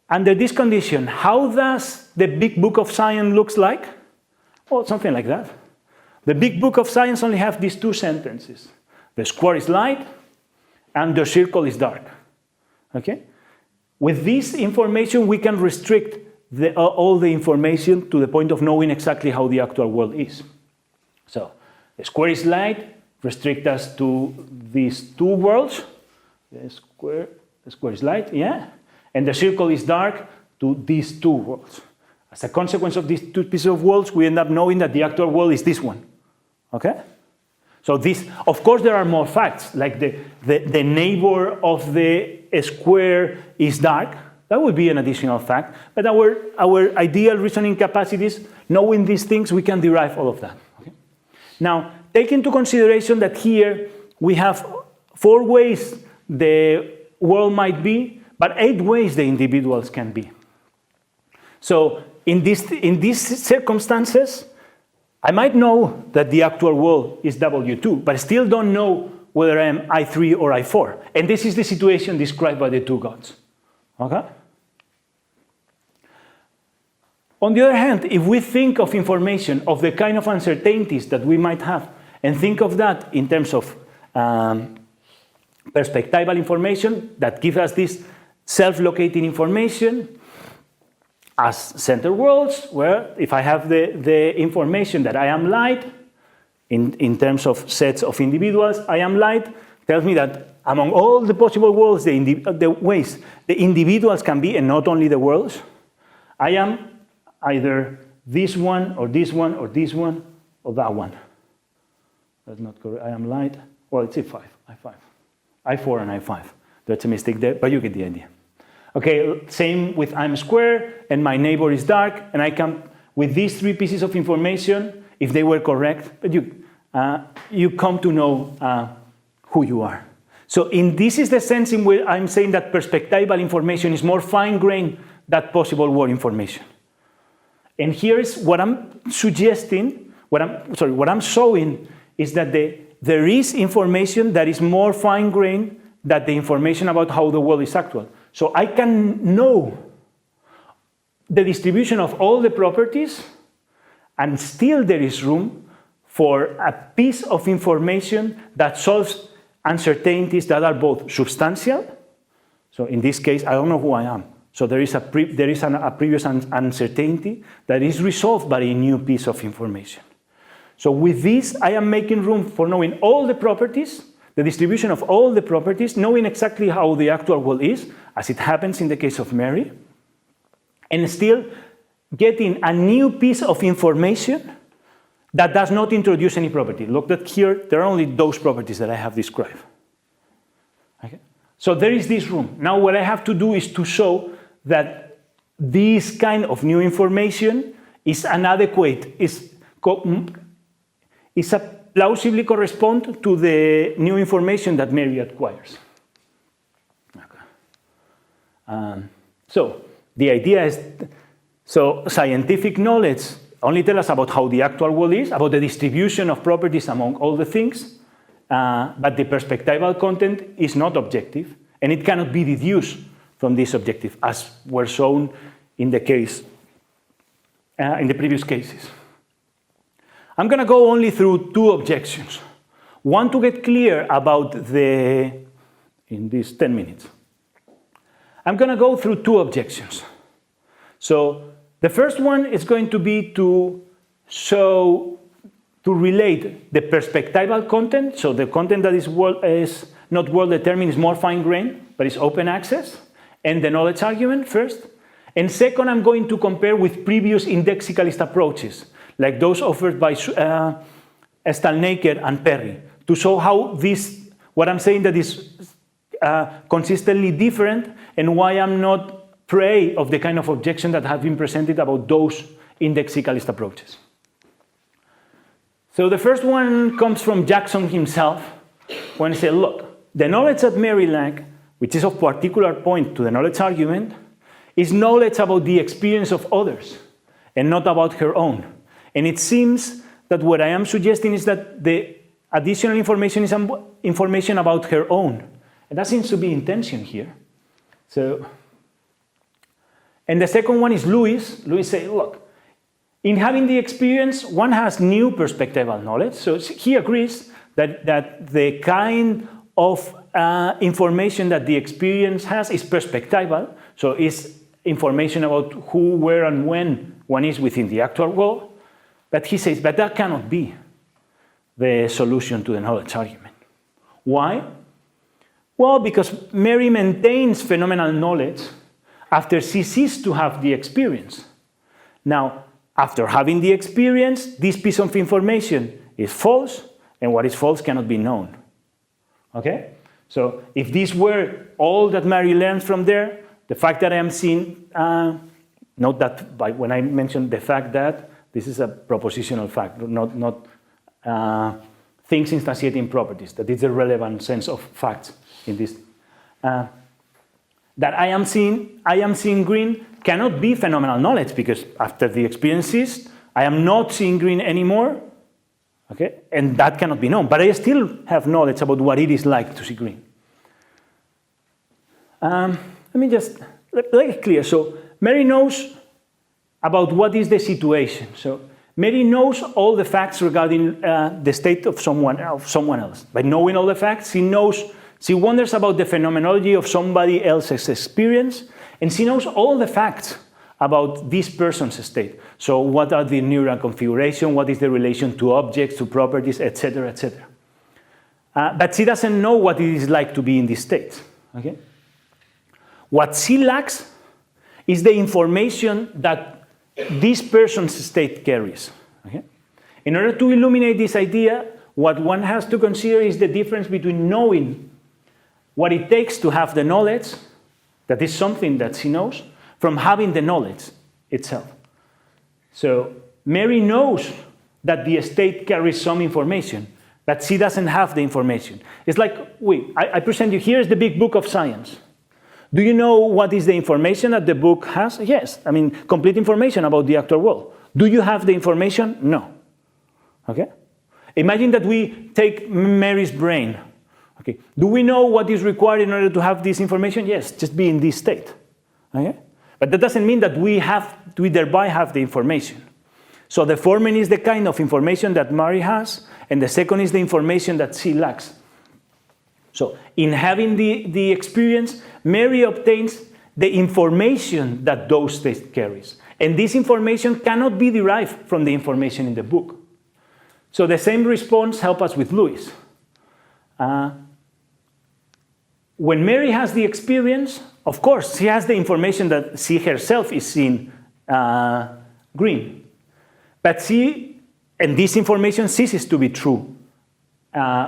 Under this condition, how does the big book of science looks like? Well, something like that. The big book of science only have these two sentences. The square is light, and the circle is dark. Okay? With this information, we can restrict all the information to the point of knowing exactly how the actual world is. So, the square is light, restrict us to these two worlds. The square is light, yeah? And the circle is dark to these two worlds. As a consequence of these two pieces of worlds, we end up knowing that the actual world is this one. Okay? So this, of course, there are more facts, like the neighbor of the square is dark. That would be an additional fact. But our ideal reasoning capacities, knowing these things, we can derive all of that. Okay? Now, take into consideration that here we have 4 ways the world might be, but 8 ways the individuals can be. So in these circumstances, I might know that the actual world is W2, but I still don't know whether I am I3 or I4. And this is the situation described by the 2 gods. Okay? On the other hand, if we think of information of the kind of uncertainties that we might have, and think of that in terms of perspectival information that gives us this self-locating information as center worlds, where if I have the information that I am light, in terms of sets of individuals, I am light, tells me that among all the possible worlds, the ways the individuals can be, and not only the worlds, I am either this one, or this one, or this one, or that one. That's not correct. I am light. Well, it's I5, I4 and I5. That's a mistake there, but you get the idea. Okay, same with I'm square, and my neighbor is dark, and I can, with these 3 pieces of information, if they were correct, but you come to know who you are. So this is the sense in which I'm saying that perspectival information is more fine-grained than possible world information. And here is what I'm suggesting, what I'm showing is that there is information that is more fine-grained than the information about how the world is actual. So I can know the distribution of all the properties, and still there is room for a piece of information that solves uncertainties that are both substantial. So in this case, I don't know who I am. So there is a previous uncertainty that is resolved by a new piece of information. So with this, I am making room for knowing all the properties, the distribution of all the properties, knowing exactly how the actual world is, as it happens in the case of Mary, and still getting a new piece of information that does not introduce any property. Look that here, there are only those properties that I have described. Okay? So there is this room. Now what I have to do is to show that this kind of new information is inadequate, is plausibly correspond to the new information that Mary acquires. Okay. So the idea is, so scientific knowledge only tells us about how the actual world is, about the distribution of properties among all the things, but the perspectival content is not objective, and it cannot be deduced from this objective, as were shown in the case, in the previous cases. I'm going to go only through two objections. One to get clear about in these 10 minutes. I'm going to go through two objections. So the first one is going to be to relate the perspectival content, so the content that is not world-determined, is more fine-grained, but is open access, and the knowledge argument first. And second, I'm going to compare with previous indexicalist approaches, like those offered by Stalnaker and Perry, to show how what I'm saying that is consistently different, and why I'm not prey of the kind of objection that have been presented about those indexicalist approaches. So the first one comes from Jackson himself, when he said, look, the knowledge that Mary lacks, which is of particular point to the knowledge argument, is knowledge about the experience of others, and not about her own. And it seems that what I am suggesting is that the additional information is information about her own. And that seems to be in tension here. And the second one is Lewis. Lewis said, look, in having the experience, one has new perspectival knowledge. So he agrees that the kind of information that the experience has is perspectival. So it's information about who, where, and when one is within the actual world. But he says, but that cannot be the solution to the knowledge argument. Why? Well, because Mary maintains phenomenal knowledge after she ceased to have the experience. Now, after having the experience, this piece of information is false, and what is false cannot be known. Okay? So if this were all that Mary learns from there, the fact that I am seeing, note that when I mentioned the fact that, this is a propositional fact, not things instantiating properties, that is the relevant sense of facts in this. That I am seeing green cannot be phenomenal knowledge, because after the experiences, I am not seeing green anymore, okay? And that cannot be known, but I still have knowledge about what it is like to see green. Let me just make it clear. So Mary knows about what is the situation. So Mary knows all the facts regarding the state of someone else. By knowing all the facts, she wonders about the phenomenology of somebody else's experience, and she knows all the facts about this person's state. So what are the neural configuration, what is the relation to objects, to properties, etc., etc. But she doesn't know what it is like to be in this state. Okay? What she lacks is the information that this person's state carries. Okay? In order to illuminate this idea, what one has to consider is the difference between knowing what it takes to have the knowledge, that is something that she knows, from having the knowledge itself. So Mary knows that the state carries some information, but she doesn't have the information. It's like, I present you, here's the big book of science. Do you know what is the information that the book has? Yes, I mean, complete information about the actual world. Do you have the information? No. Okay? Imagine that we take Mary's brain. Okay. Do we know what is required in order to have this information? Yes, just be in this state. Okay? But that doesn't mean that we thereby have the information. So the foreman is the kind of information that Mary has, and the second is the information that she lacks. So in having the experience, Mary obtains the information that those states carries. And this information cannot be derived from the information in the book. So the same response helps us with Lewis. When Mary has the experience, of course, she has the information that she herself is seeing green. But and this information ceases to be true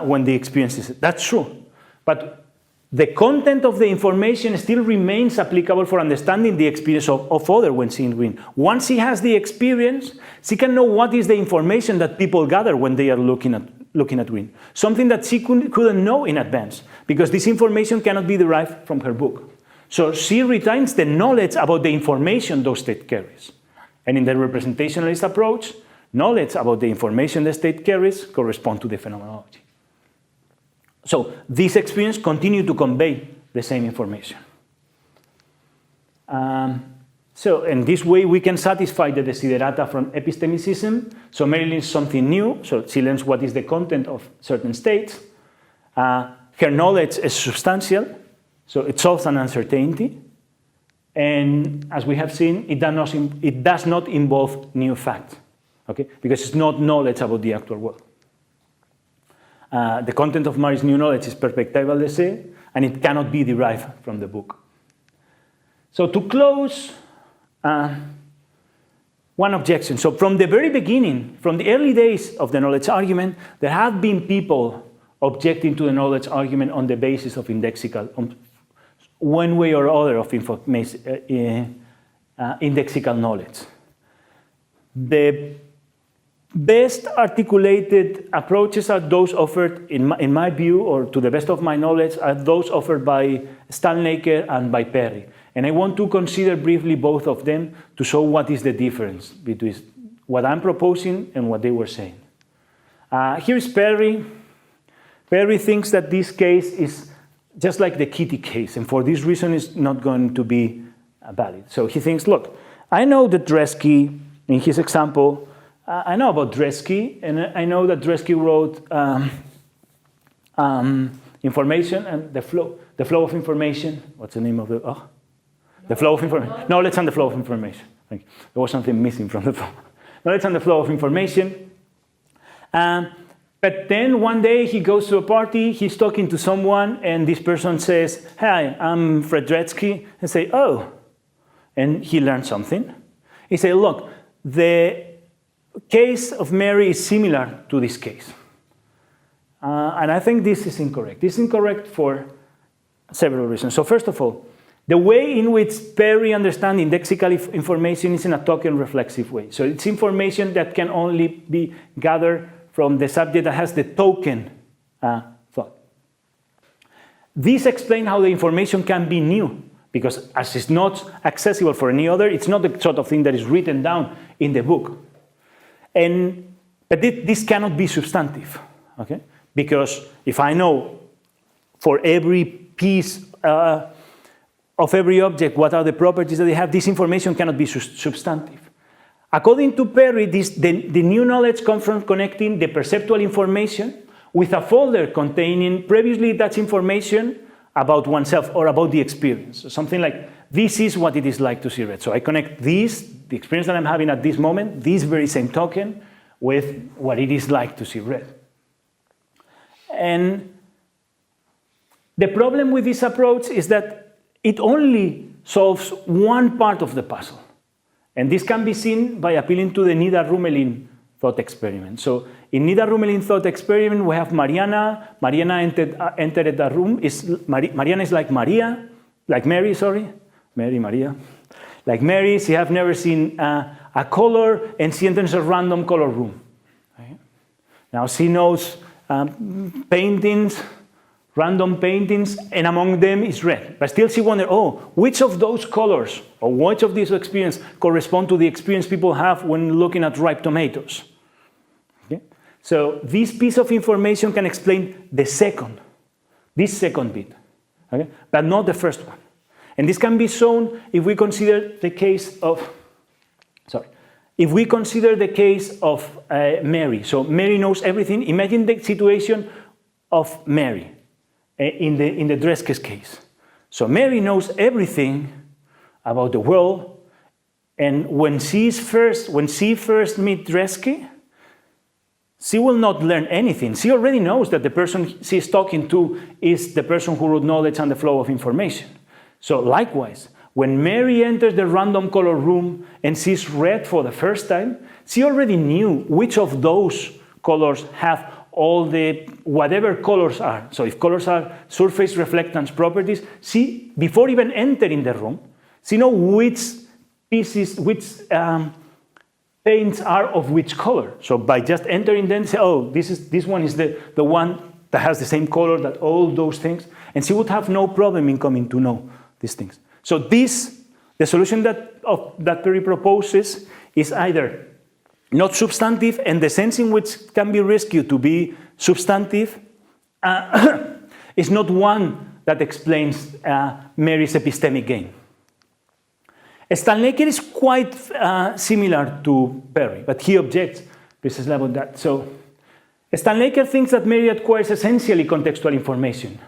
when the experience is. That's true. But the content of the information still remains applicable for understanding the experience of other when seeing green. Once she has the experience, she can know what is the information that people gather when they are looking at green. Something that she couldn't know in advance, because this information cannot be derived from her book. So she retains the knowledge about the information those state carries. And in the representationalist approach, knowledge about the information the state carries correspond to the phenomenology. So this experience continues to convey the same information. So in this way, we can satisfy the desiderata from epistemicism. So Mary learns something new. So she learns what is the content of certain states. Her knowledge is substantial. So it solves an uncertainty. And as we have seen, it does not involve new facts, okay? Because it's not knowledge about the actual world. The content of Mary's new knowledge is perspectival, let's say, and it cannot be derived from the book. So to close, one objection. So from the very beginning, from the early days of the knowledge argument, there have been people objecting to the knowledge argument on the basis of indexical, one way or other of indexical knowledge. The best articulated approaches are those offered, in my view, or to the best of my knowledge, are those offered by Stalnaker and by Perry. And I want to consider briefly both of them to show what is the difference between what I'm proposing and what they were saying. Here's Perry. Perry thinks that this case is just like the Kitty case, and for this reason it's not going to be valid. So he thinks, look, I know that Dresky, in his example, I know about Dresky, and I know that Dresky wrote information and the flow of information. What's the name of the? Oh, the flow of information. Knowledge and the flow of information. Thank you. There was something missing from the flow. Knowledge and the flow of information. But then one day he goes to a party, he's talking to someone, and this person says, "Hi, I'm Fred Dresky," and say, "Oh," and he learned something. He said, "Look, the case of Mary is similar to this case." And I think this is incorrect. This is incorrect for several reasons. So first of all, the way in which Perry understands indexical information is in a token reflexive way. So it's information that can only be gathered from the subject that has the token thought. This explains how the information can be new, because as it's not accessible for any other, it's not the sort of thing that is written down in the book. But this cannot be substantive, okay? Because if I know for every piece of every object what are the properties that they have, this information cannot be substantive. According to Perry, the new knowledge comes from connecting the perceptual information with a folder containing previously touched information about oneself or about the experience. So something like, this is what it is like to see red. So I connect this, the experience that I'm having at this moment, this very same token, with what it is like to see red. And the problem with this approach is that it only solves one part of the puzzle. And this can be seen by appealing to the Nida-Rumelin thought experiment. So in Nida-Rumelin thought experiment, we have Mariana. Mariana entered a room. Mariana is like Maria, like Mary, sorry. Mary, Maria. Like Mary, she has never seen a color, and she enters a random color room. Right? Now she knows paintings, random paintings, and among them is red. But still she wonders, oh, which of those colors or which of these experiences correspond to the experience people have when looking at ripe tomatoes? Okay? So this piece of information can explain this second bit, okay? But not the first one. And this can be shown if we consider the case of, Mary. So Mary knows everything. Imagine the situation of Mary in the Dreske's case. So Mary knows everything about the world, and when she first meets Dreske, she will not learn anything. She already knows that the person she's talking to is the person who wrote Knowledge and the Flow of Information. So likewise, when Mary enters the random color room and sees red for the first time, she already knew which of those colors have all the whatever colors are. So if colors are surface reflectance properties, she, before even entering the room, she knows which pieces, paints are of which color. So by just entering them, say, oh, this one is the one that has the same color, that all those things, and she would have no problem in coming to know these things. So the solution that Perry proposes is either not substantive, and the sense in which can be rescued to be substantive is not one that explains Mary's epistemic gain. Stalnaker is quite similar to Perry, but he objects precisely about that. So Stalnaker thinks that Mary acquires essentially contextual information.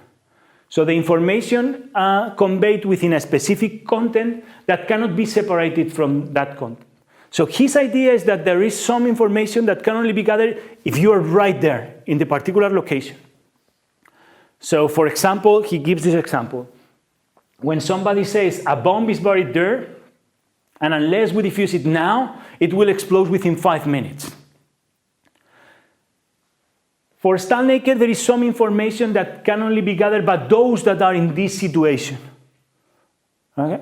So the information conveyed within a specific content that cannot be separated from that content. So his idea is that there is some information that can only be gathered if you are right there in the particular location. So for example, he gives this example. When somebody says a bomb is buried there, and unless we defuse it now, it will explode within 5 minutes. For Stalnaker, there is some information that can only be gathered by those that are in this situation. Okay?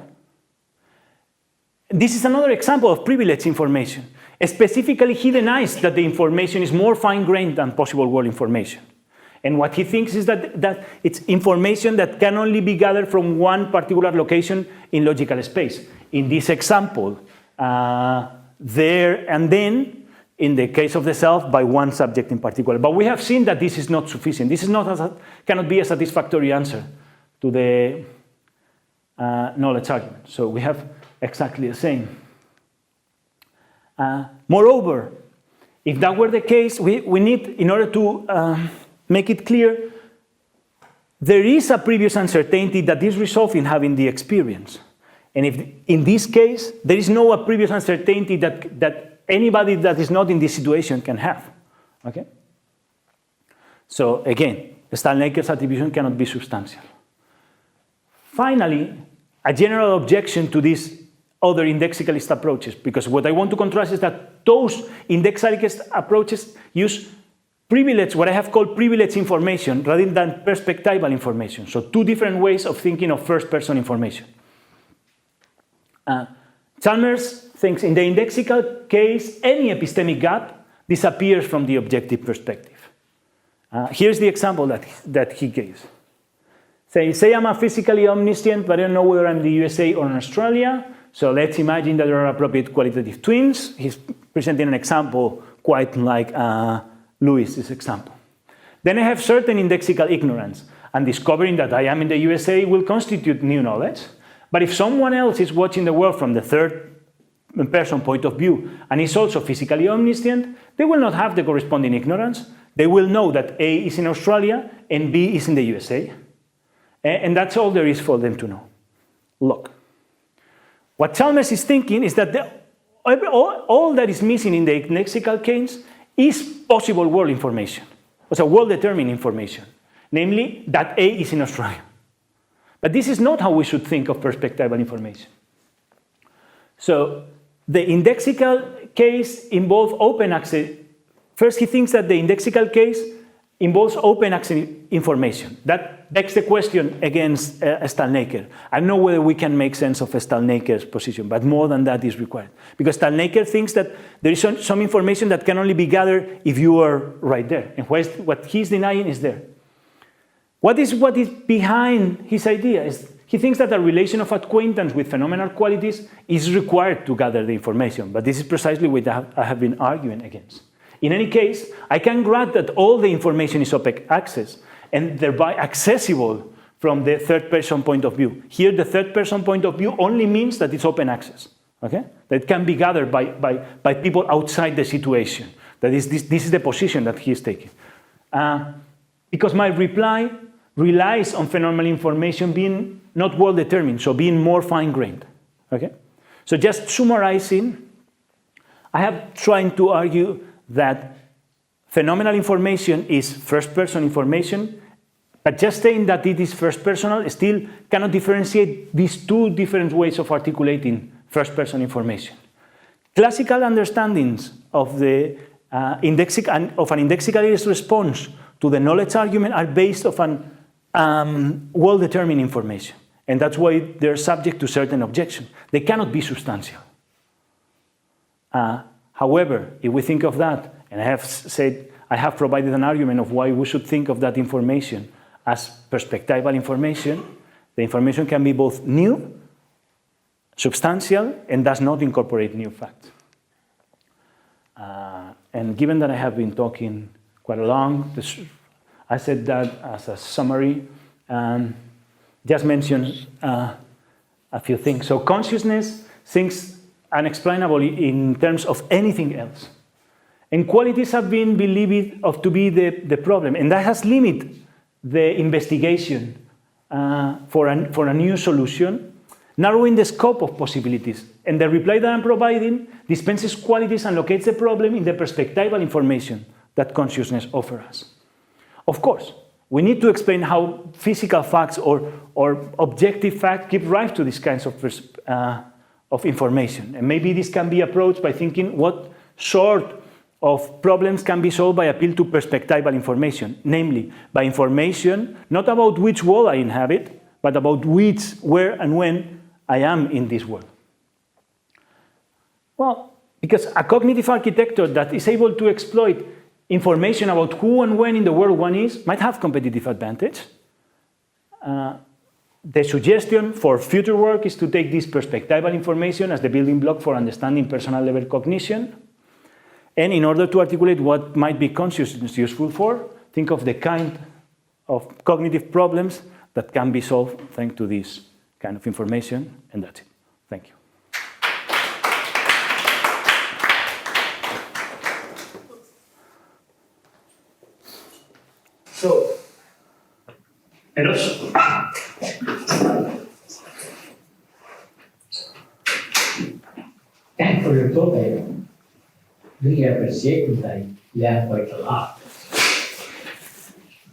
This is another example of privileged information. Specifically, he denies that the information is more fine-grained than possible world information. And what he thinks is that it's information that can only be gathered from one particular location in logical space. In this example, there and then, in the case of the self, by one subject in particular. But we have seen that this is not sufficient. This is cannot be a satisfactory answer to the knowledge argument. So we have exactly the same. Moreover, if that were the case, we need, in order to make it clear, there is a previous uncertainty that is resolved in having the experience. And if in this case, there is no previous uncertainty that anybody that is not in this situation can have. Okay? So again, Stalnaker's attribution cannot be substantial. Finally, a general objection to these other indexicalist approaches, because what I want to contrast is that those indexicalist approaches use privilege, what I have called privileged information, rather than perspectival information. So two different ways of thinking of first-person information. Chalmers thinks in the indexical case, any epistemic gap disappears from the objective perspective. Here's the example that he gives. Say I'm a physically omniscient, but I don't know whether I'm in the USA or in Australia. So let's imagine that there are appropriate qualitative twins. He's presenting an example quite like Lewis's example. Then I have certain indexical ignorance, and discovering that I am in the USA will constitute new knowledge. But if someone else is watching the world from the third person point of view and is also physically omniscient, they will not have the corresponding ignorance. They will know that A is in Australia and B is in the USA. And that's all there is for them to know. Look, what Chalmers is thinking is that all that is missing in the indexical case is possible world information, also world-determined information, namely that A is in Australia. But this is not how we should think of perspectival information. So the indexical case involves open access. First, he thinks that the indexical case involves open access information. That begs the question against Stalnaker. I don't know whether we can make sense of Stalnaker's position, but more than that is required. Because Stalnaker thinks that there is some information that can only be gathered if you are right there. And what he's denying is there. What is behind his idea? He thinks that a relation of acquaintance with phenomenal qualities is required to gather the information, but this is precisely what I have been arguing against. In any case, I can grant that all the information is open access and thereby accessible from the third-person point of view. Here, the third-person point of view only means that it's open access, okay? That can be gathered by people outside the situation. That is, this is the position that he is taking. Because my reply relies on phenomenal information being not well-determined, so being more fine-grained, okay? So just summarizing, I have tried to argue that phenomenal information is first-person information, but just saying that it is first-personal still cannot differentiate these two different ways of articulating first-person information. Classical understandings of the an indexicalist response to the knowledge argument are based on well-determined information, and that's why they're subject to certain objections. They cannot be substantial. However, if we think of that, and I have provided an argument of why we should think of that information as perspectival information, the information can be both new, substantial, and does not incorporate new facts. And given that I have been talking quite long, I said that as a summary, just mention a few things. So consciousness thinks unexplainable in terms of anything else. And qualities have been believed to be the problem, and that has limited the investigation for a new solution, narrowing the scope of possibilities. And the reply that I'm providing dispenses qualities and locates the problem in the perspectival information that consciousness offers us. Of course, we need to explain how physical facts or objective facts give rise to these kinds of information. And maybe this can be approached by thinking what sort of problems can be solved by appeal to perspectival information, namely by information not about which world I inhabit, but about which, where, and when I am in this world. Well, because a cognitive architecture that is able to exploit information about who and when in the world one is might have competitive advantage. The suggestion for future work is to take this perspectival information as the building block for understanding personal level cognition. And in order to articulate what might be consciousness useful for, think of the kind of cognitive problems that can be solved thanks to this kind of information. And that's it. Thank you. So, Eros. Thanks for your talk. I really appreciate it. I learned quite a lot.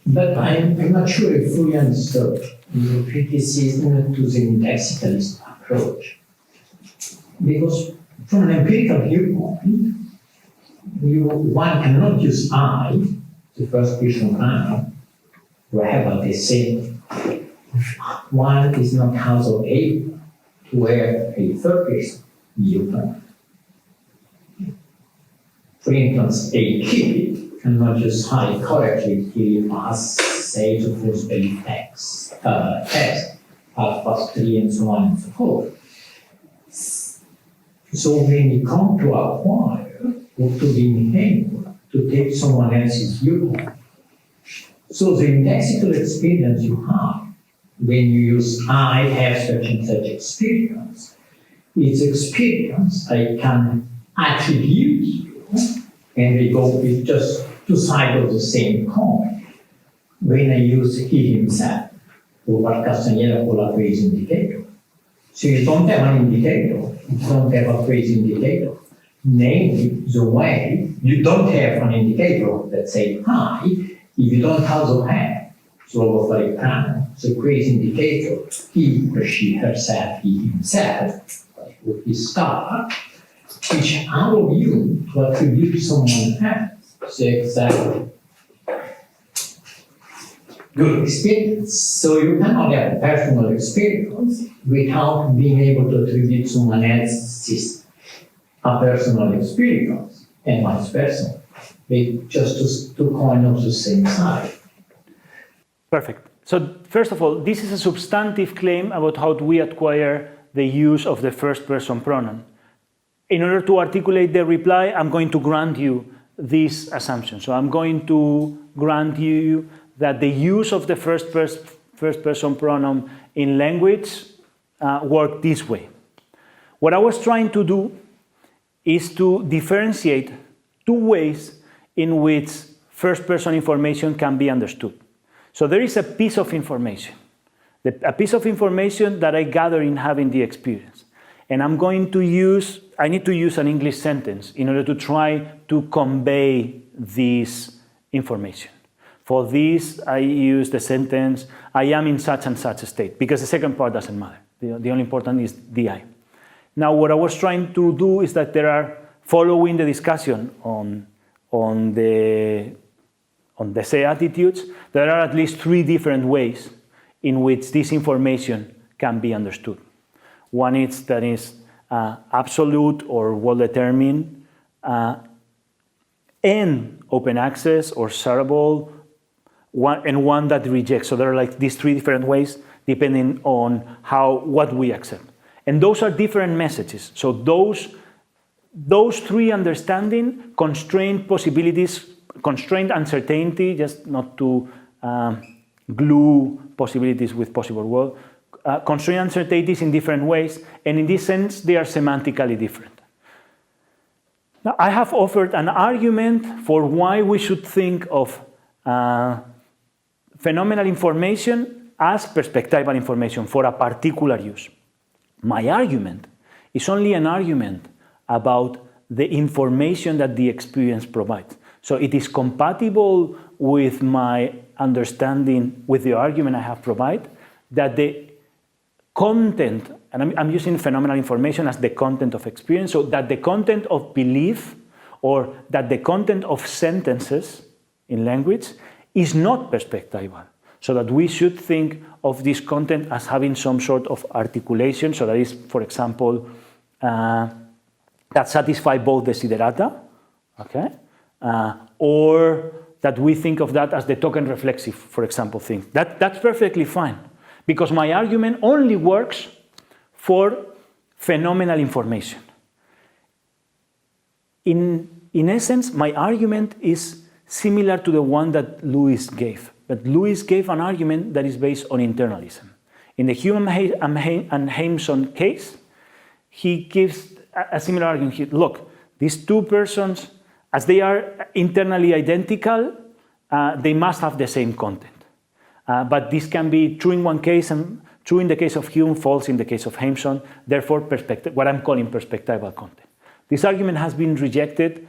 But I'm not sure I fully understood your criticism to the indexicalist approach. Because from an empirical viewpoint, one cannot use I, the first person pronoun, wherever they say one is not also able to have a third person viewpoint. For instance, a kid cannot use I correctly to must say to false belief text, +3 and so on and so forth. So when you come to acquire or to be able to take someone else's viewpoint, so the indexical experience you have when you use I have such and such experience, it's experience I can attribute you, and they go with just two sides of the same coin. When I use he himself, or what Castaneda call a phrase indicator. So you don't have an indicator, you don't have a phrase indicator. Namely, the way you don't have an indicator that say I, if you don't also have the logophoric pronoun, the phrase indicator, he or she herself, he himself, with his star, which allow you to attribute someone else the exact good experience. So you cannot have personal experience without being able to attribute someone else's a personal experience, and vice versa. They just two coins of the same side. Perfect. So first of all, this is a substantive claim about how we acquire the use of the first person pronoun. In order to articulate the reply, I'm going to grant you this assumption. So I'm going to grant you that the use of the first person pronoun in language work this way. What I was trying to do is to differentiate two ways in which first person information can be understood. So there is a piece of information, a piece of information that I gather in having the experience. And I need to use an English sentence in order to try to convey this information. For this, I use the sentence, I am in such and such a state, because the second part doesn't matter. The only important is the I. Now, what I was trying to do is that there are, following the discussion on the say attitudes, there are at least three different ways in which this information can be understood. One is that is absolute or well-determined, and open access or shareable, and one that rejects. So there are like these three different ways depending on what we accept. And those are different messages. So those three understanding constraint possibilities, constraint uncertainty, just not to glue possibilities with possible world, constraint uncertainties in different ways, and in this sense, they are semantically different. Now, I have offered an argument for why we should think of phenomenal information as perspectival information for a particular use. My argument is only an argument about the information that the experience provides. So it is compatible with my understanding, with the argument I have provided, that the content, and I'm using phenomenal information as the content of experience, so that the content of belief or that the content of sentences in language is not perspectival. So that we should think of this content as having some sort of articulation, so that is, for example, that satisfy both desiderata, okay? Or that we think of that as the token reflexive, for example, thing. That's perfectly fine, because my argument only works for phenomenal information. In essence, my argument is similar to the one that Lewis gave. But Lewis gave an argument that is based on internalism. In the Hume and Hameson case, he gives a similar argument. Look, these two persons, as they are internally identical, they must have the same content. But this can be true in one case and true in the case of Hume, false in the case of Hameson, therefore what I'm calling perspectival content. This argument has been rejected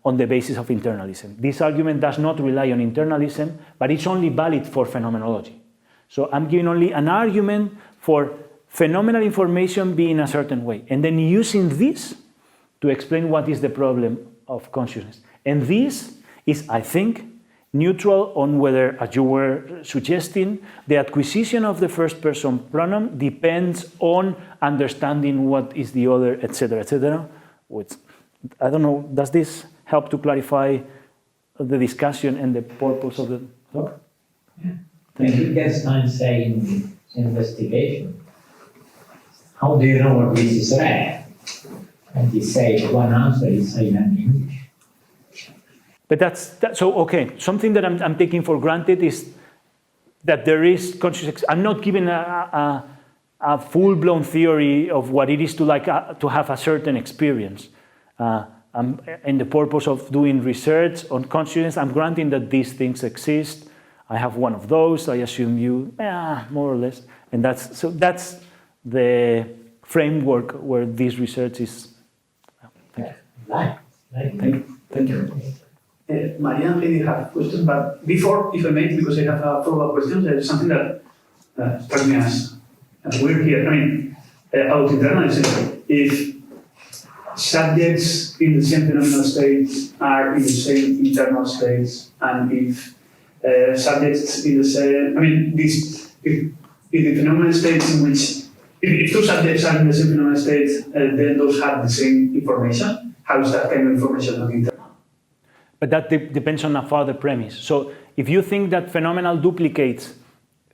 on the basis of internalism. This argument does not rely on internalism, but it's only valid for phenomenology. So I'm giving only an argument for phenomenal information being a certain way, and then using this to explain what is the problem of consciousness. And this is, I think, neutral on whether, as you were suggesting, the acquisition of the first person pronoun depends on understanding what is the other, etc., etc. Which, I don't know, does this help to clarify the discussion and the purpose of the talk? Yeah. And Wittgenstein say in investigation, how do you know what this is rare? And he says one answer is silent English. But so okay. Something that I'm taking for granted is that there is conscious. I'm not giving a full-blown theory of what it is to have a certain experience. In the purpose of doing research on consciousness, I'm granting that these things exist. I have one of those. I assume you, more or less, and that's the framework where this research is. Thank you. Thank you. Maria, I didn't have a question, but before, if I may, because I have a follow-up question, there is something that struck me as weird here. I mean, out internalism, if subjects in the same phenomenal states are in the same internal states, and if subjects in the same, I mean, if the phenomenal states in which, if two subjects are in the same phenomenal state, then those have the same information. How is that kind of information not internal? But that depends on a further premise. So if you think that phenomenal duplicates,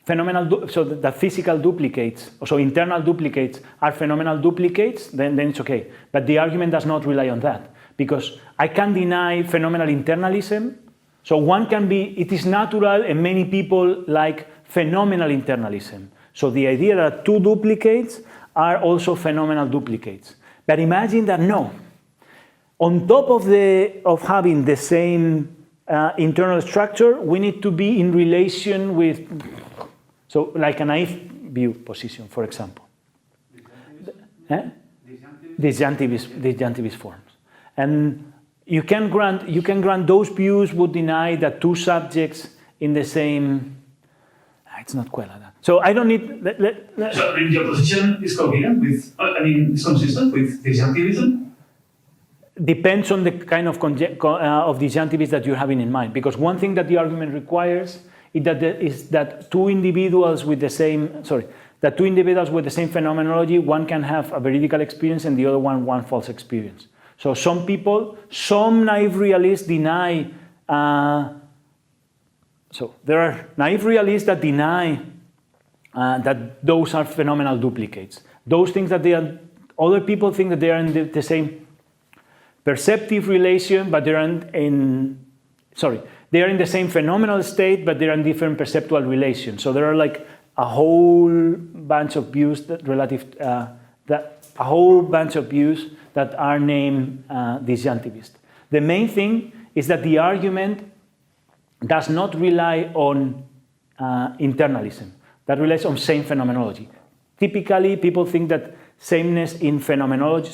so that physical duplicates, so internal duplicates are phenomenal duplicates, then it's okay. But the argument does not rely on that, because I can deny phenomenal internalism. So one can be, it is natural, and many people like phenomenal internalism. So the idea that two duplicates are also phenomenal duplicates. But imagine that no. On top of having the same internal structure, we need to be in relation with, so like a naive view position, for example. Disjunctivist forms. And you can grant those views would deny that two subjects in the same, it's not quite like that. So I don't need, So your position is coherent with, it's consistent with disjunctivism? Depends on the kind of disjunctivism that you're having in mind. Because one thing that the argument requires is that two individuals with the same phenomenology, one can have a veridical experience and the other one false experience. So some naive realists deny, so there are naive realists that deny that those are phenomenal duplicates. Those things that other people think that they are in the same perceptive relation, but they are they are in the same phenomenal state, but they are in different perceptual relations. So there are like a whole bunch of views that are named disjunctivist. The main thing is that the argument does not rely on internalism. That relies on same phenomenology. Typically, people think that sameness in phenomenology,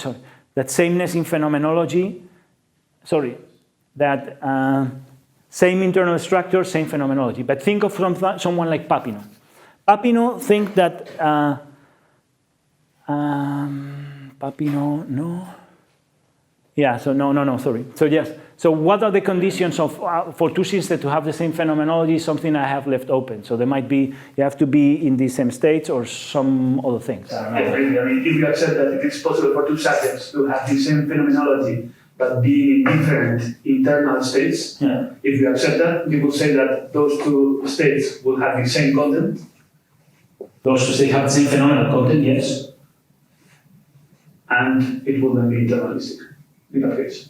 same internal structure, same phenomenology. But think of someone like Papineau. Papineau thinks that, Papineau, no. Yeah, so no, sorry. So yes, so what are the conditions for two systems to have the same phenomenology? Something I have left open. So there might be, you have to be in the same states or some other things. If you accept that it is possible for two subjects to have the same phenomenology, but be in different internal states, if you accept that, you would say that those two states will have the same content? Those two states have the same phenomenal content, yes. And it will then be internalistic. In that case.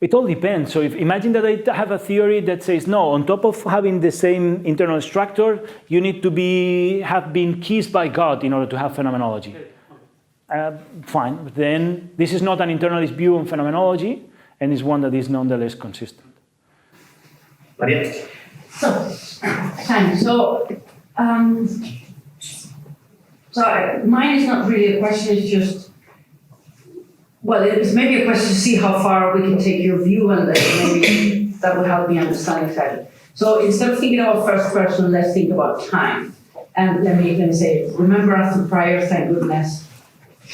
It all depends. So imagine that I have a theory that says, no, on top of having the same internal structure, you need to have been kissed by God in order to have phenomenology. Fine. But then this is not an internalist view on phenomenology, and it's one that is nonetheless consistent. Maria? Thanks. So mine is not really a question, it's just, well, it's maybe a question to see how far we can take your view, and maybe that will help me understand exactly. So instead of thinking about first person, let's think about time. And let me say, remember after prior, thank goodness,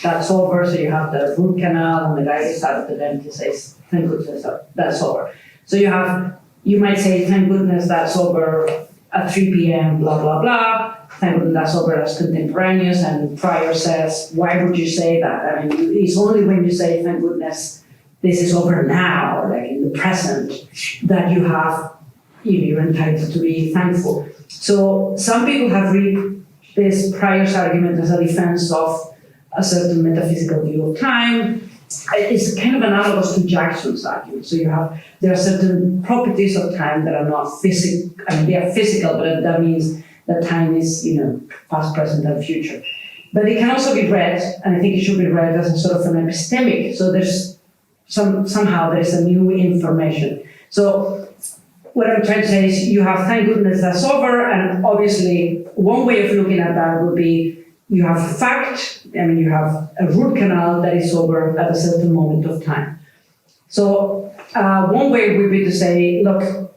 that's over. So you have the root canal, and the guy decided to then says, thank goodness, that's over. So you might say, thank goodness, that's over at 3 p.m., blah, blah, blah. Thank goodness that's over as contemporaneous, and prior says, why would you say that? I mean, it's only when you say, thank goodness, this is over now, like in the present, that you're entitled to be thankful. So some people have read this prior argument as a defense of a certain metaphysical view of time. It's kind of analogous to Jackson's argument. So there are certain properties of time that are not physical. I mean, they are physical, but that means that time is, past, present, and future. But it can also be read, and I think it should be read as a sort of an epistemic. So there's somehow there is a new information. So what I'm trying to say is you have thank goodness that's over, and obviously one way of looking at that would be you have fact, you have a root canal that is over at a certain moment of time. So one way would be to say, look,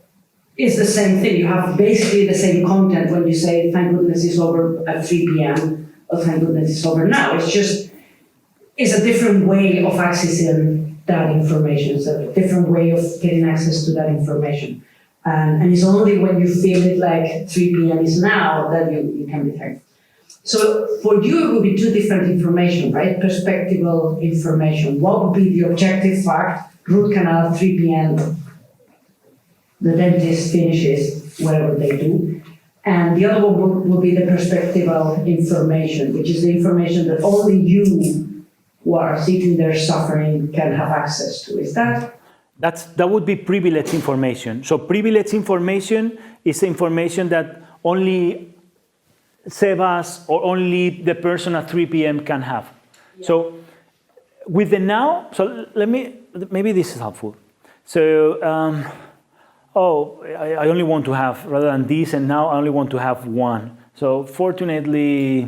it's the same thing. You have basically the same content when you say thank goodness is over at 3 p.m. or thank goodness is over now. It's a different way of accessing that information. It's a different way of getting access to that information. And it's only when you feel it like 3 p.m. is now that you can be thankful. So for you, it would be two different information, right? Perspectival information. What would be the objective fact? Root canal, 3 p.m. The dentist finishes whatever they do. And the other one would be the perspectival information, which is the information that only you who are sitting there suffering can have access to. Is that? That would be privileged information. So privileged information is information that only Sebas or only the person at 3 p.m. can have. Yeah. So with the now, so maybe this is helpful. So, I only want to have, rather than this and now, I only want to have one. So fortunately,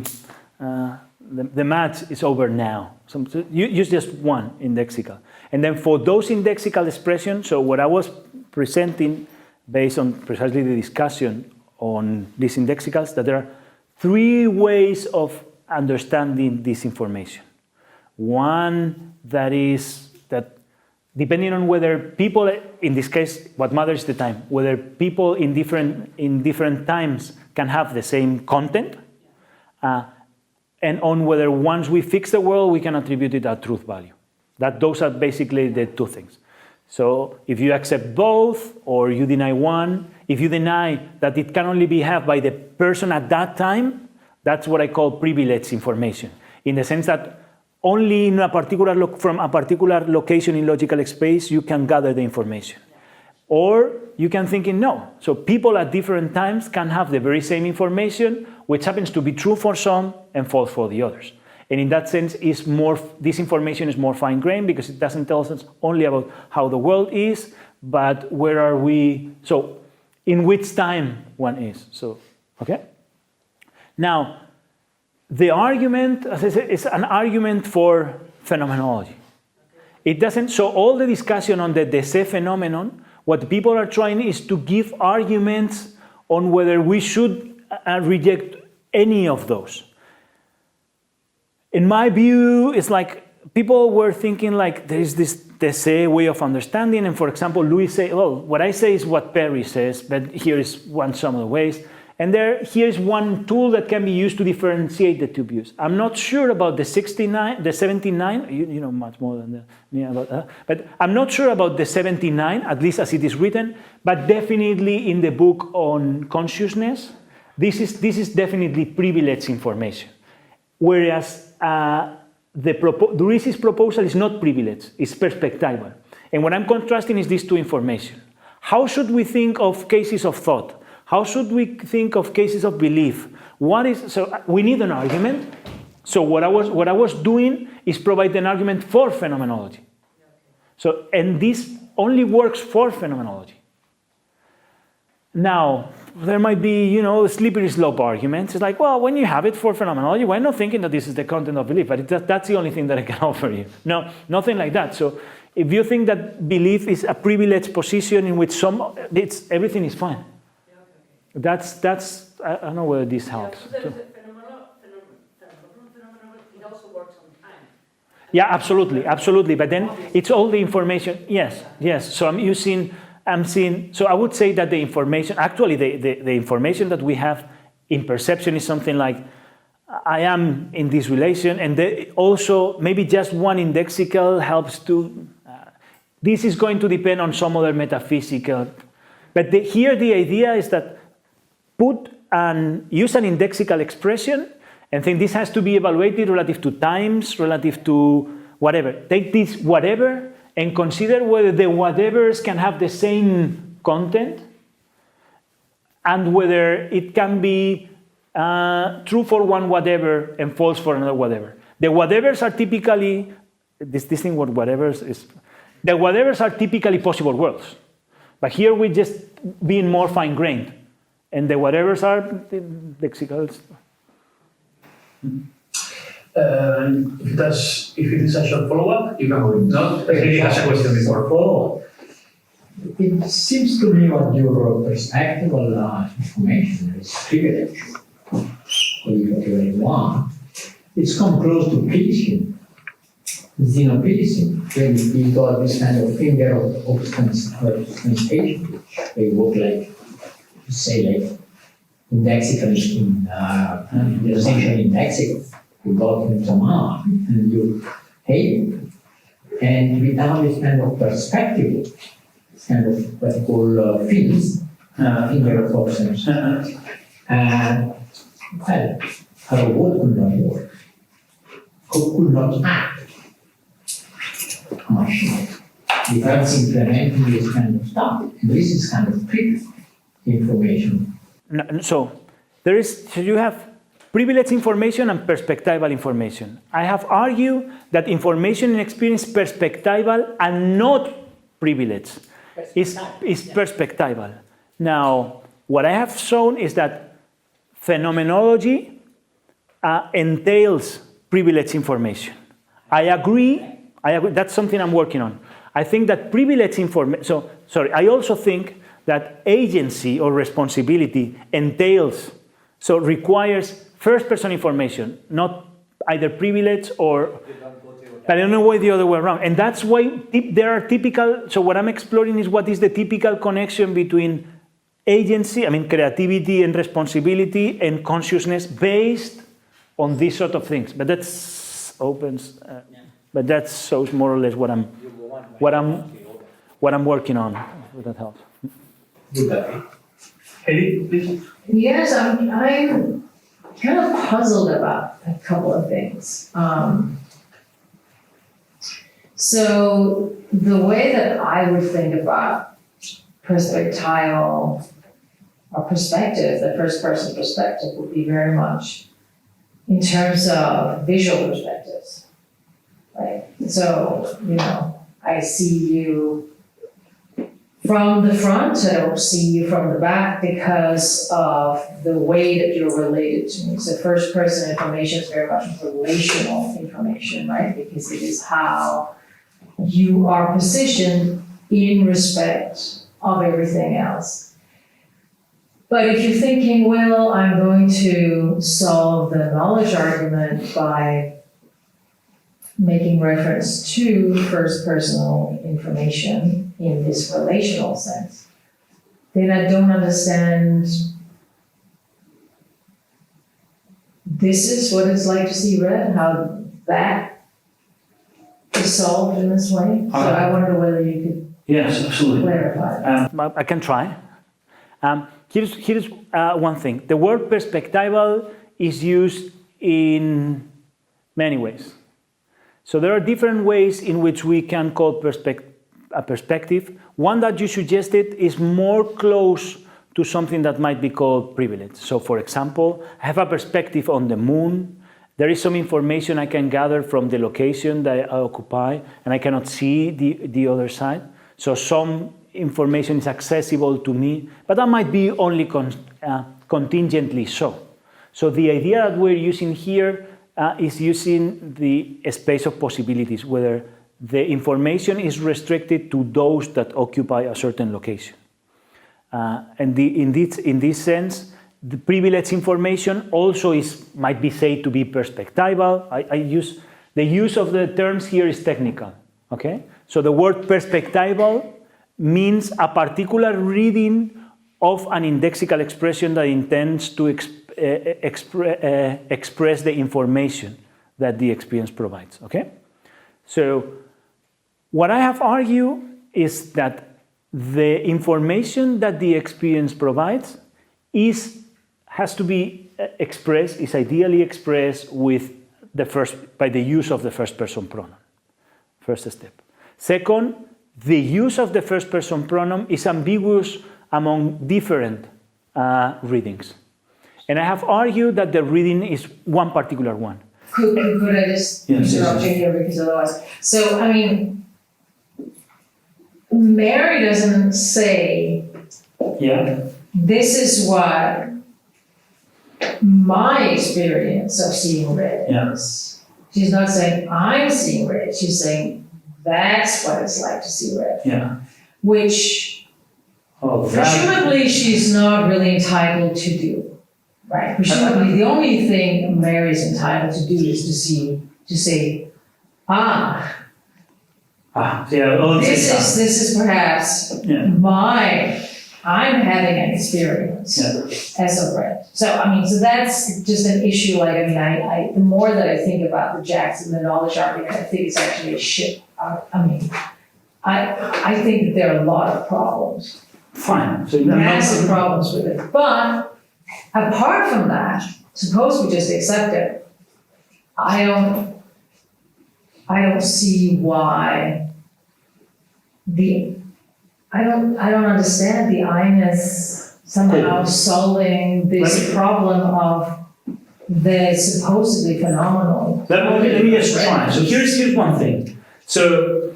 the match is over now. So you use just one indexical. And then for those indexical expressions, so what I was presenting based on precisely the discussion on these indexicals, that there are 3 ways of understanding this information. One that is that depending on whether people, in this case, what matters is the time, whether people in different times can have the same content, and on whether once we fix the world, we can attribute it a truth value. Those are basically the 2 things. So if you accept both or you deny one, if you deny that it can only be had by the person at that time, that's what I call privileged information, in the sense that only in from a particular location in logical space you can gather the information. Or you can think in no. So people at different times can have the very same information, which happens to be true for some and false for the others. And in that sense, this information is more fine-grained because it doesn't tell us only about how the world is, but where are we, so in which time one is. So, okay? Now, the argument, as I said, is an argument for phenomenology. It doesn't, so all the discussion on the Dese phenomenon, what people are trying is to give arguments on whether we should reject any of those. In my view, it's like people were thinking like there is this Dese way of understanding, and for example, Louis says, well, what I say is what Perry says, but here is some of the ways. And here's one tool that can be used to differentiate the 2 views. I'm not sure about the 79, you know much more than me about that, but I'm not sure about the 79, at least as it is written, but definitely in the book on consciousness, this is definitely privileged information. Whereas Derives' proposal is not privileged, it's perspectival. And what I'm contrasting is these 2 information. How should we think of cases of thought? How should we think of cases of belief? So we need an argument. So what I was doing is provide an argument for phenomenology. So, and this only works for phenomenology. Now, there might be, slippery slope arguments. It's like, well, when you have it for phenomenology, why not thinking that this is the content of belief? But that's the only thing that I can offer you. No, nothing like that. So if you think that belief is a privileged position in which everything is fine. That's. I don't know whether this helps. Yeah, so phenomenon, it also works on time. Yeah, absolutely. But then it's all the information. Yes. So I'm seeing. So I would say that the information, actually, the information that we have in perception is something like, I am in this relation, and also maybe just one indexical helps to. This is going to depend on some other metaphysical. But here the idea is that use an indexical expression and think this has to be evaluated relative to times, relative to whatever. Take this whatever and consider whether the whatevers can have the same content and whether it can be true for one whatever and false for another whatever. The whatevers are typically, this thing what whatevers is, the whatevers are typically possible worlds. But here we're just being more fine-grained. And the whatevers are lexicals. If it is a short follow-up, you can go. No, he has a question before. Oh, it seems to me what your perspectival information is privilege, whatever you want. It's come close to preaching. xenophilism, when we got this kind of finger of ostentation, which they work like, say, like indexically in essential indexical. You got in command and you hate it. And without this kind of perspective, this kind of what you call fins, finger of ostentation, well, her word could not work, could not act. Machine. Without implementing this kind of stuff. And this is kind of tricky information. So you have privileged information and perspectival information. I have argued that information and experience perspectival and not privileged is perspectival. Now, what I have shown is that phenomenology entails privileged information. I agree, that's something I'm working on. I think that privileged information, I also think that agency or responsibility entails, requires first-person information, not either privilege or, but I don't know why the other way around. And that's why there are typical, so what I'm exploring is what is the typical connection between agency, creativity and responsibility and consciousness based on these sort of things. But that's opens, but that shows more or less what I'm working on. If that helps. Eddie, please. Yes, I'm kind of puzzled about a couple of things. So the way that I would think about perspectival or perspective, the first person perspective, would be very much in terms of visual perspectives, right? So, I see you from the front, I don't see you from the back because of the way that you're related to me. So first person information is very much relational information, right? Because it is how you are positioned in respect of everything else. But if you're thinking, well, I'm going to solve the knowledge argument by making reference to first personal information in this relational sense, then I don't understand this is what it's like to see red, how that is solved in this way. So I wonder whether you could clarify. I can try. Here's one thing. The word perspectival is used in many ways. So there are different ways in which we can call a perspective. One that you suggested is more close to something that might be called privilege. So for example, I have a perspective on the moon. There is some information I can gather from the location that I occupy, and I cannot see the other side. So some information is accessible to me, but that might be only contingently so. So the idea that we're using here is using the space of possibilities, whether the information is restricted to those that occupy a certain location. And in this sense, the privileged information also might be said to be perspectival. The use of the terms here is technical. Okay, so the word perspectival means a particular reading of an indexical expression that intends to express the information that the experience provides. Okay, so what I have argued is that the information that the experience provides has to be expressed, is ideally expressed with by the use of the first person pronoun. First step. Second, the use of the first person pronoun is ambiguous among different readings. And I have argued that the reading is one particular one. Could I just interrupt you here, because otherwise, so I mean, Mary doesn't say, this is what my experience of seeing red is. She's not saying I'm seeing red, she's saying that's what it's like to see red. Which presumably she's not really entitled to do. Right? Presumably the only thing Mary's entitled to do is to say, This is perhaps I'm having an experience as of red. So that's just an issue. I the more that I think about the Jackson, the knowledge argument, I think it's actually a shit. I think that there are a lot of problems. Fine. So massive problems with it. But apart from that, suppose we just accept it. I don't see why I don't understand the I-ness somehow solving this problem of the supposedly phenomenal. Let me just try. So here's one thing. So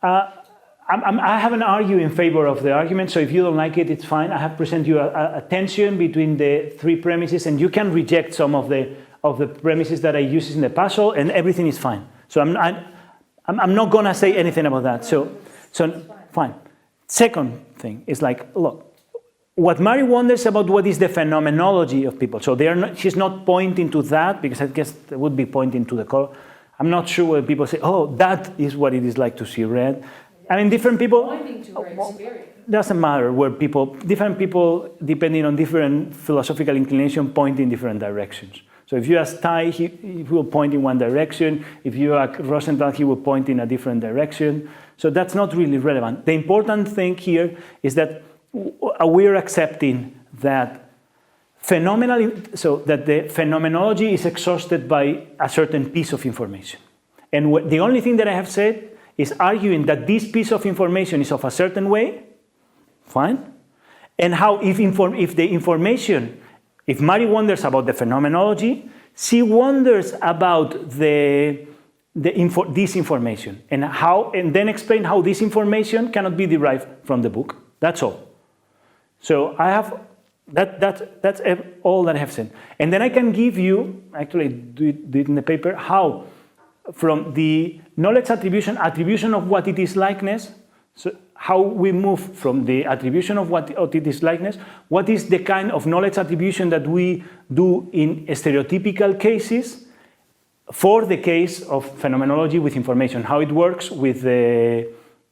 I haven't argued in favor of the argument, so if you don't like it, it's fine. I have presented you a tension between the three premises, and you can reject some of the premises that I use in the puzzle, and everything is fine. So I'm not gonna say anything about that. So fine. Second thing is look, what Mary wonders about what is the phenomenology of people. So she's not pointing to that, because I guess they would be pointing to the color. I'm not sure whether people say, oh, that is what it is like to see red. Different people. Pointing to her experience. Doesn't matter where different people, depending on different philosophical inclination, point in different directions. So if you ask Tai, he will point in one direction. If you ask Rosenthal, he will point in a different direction. So that's not really relevant. The important thing here is that we're accepting that the phenomenology is exhausted by a certain piece of information. And the only thing that I have said is arguing that this piece of information is of a certain way, fine, and how if Mary wonders about the phenomenology, she wonders about this information, and then explain how this information cannot be derived from the book. That's all. So I have that's all that I have said, and then I can give you, actually do it in the paper, how from the knowledge attribution of what it is likeness, so how we move from the attribution of what it is likeness, what is the kind of knowledge attribution that we do in stereotypical cases for the case of phenomenology with information, how it works with the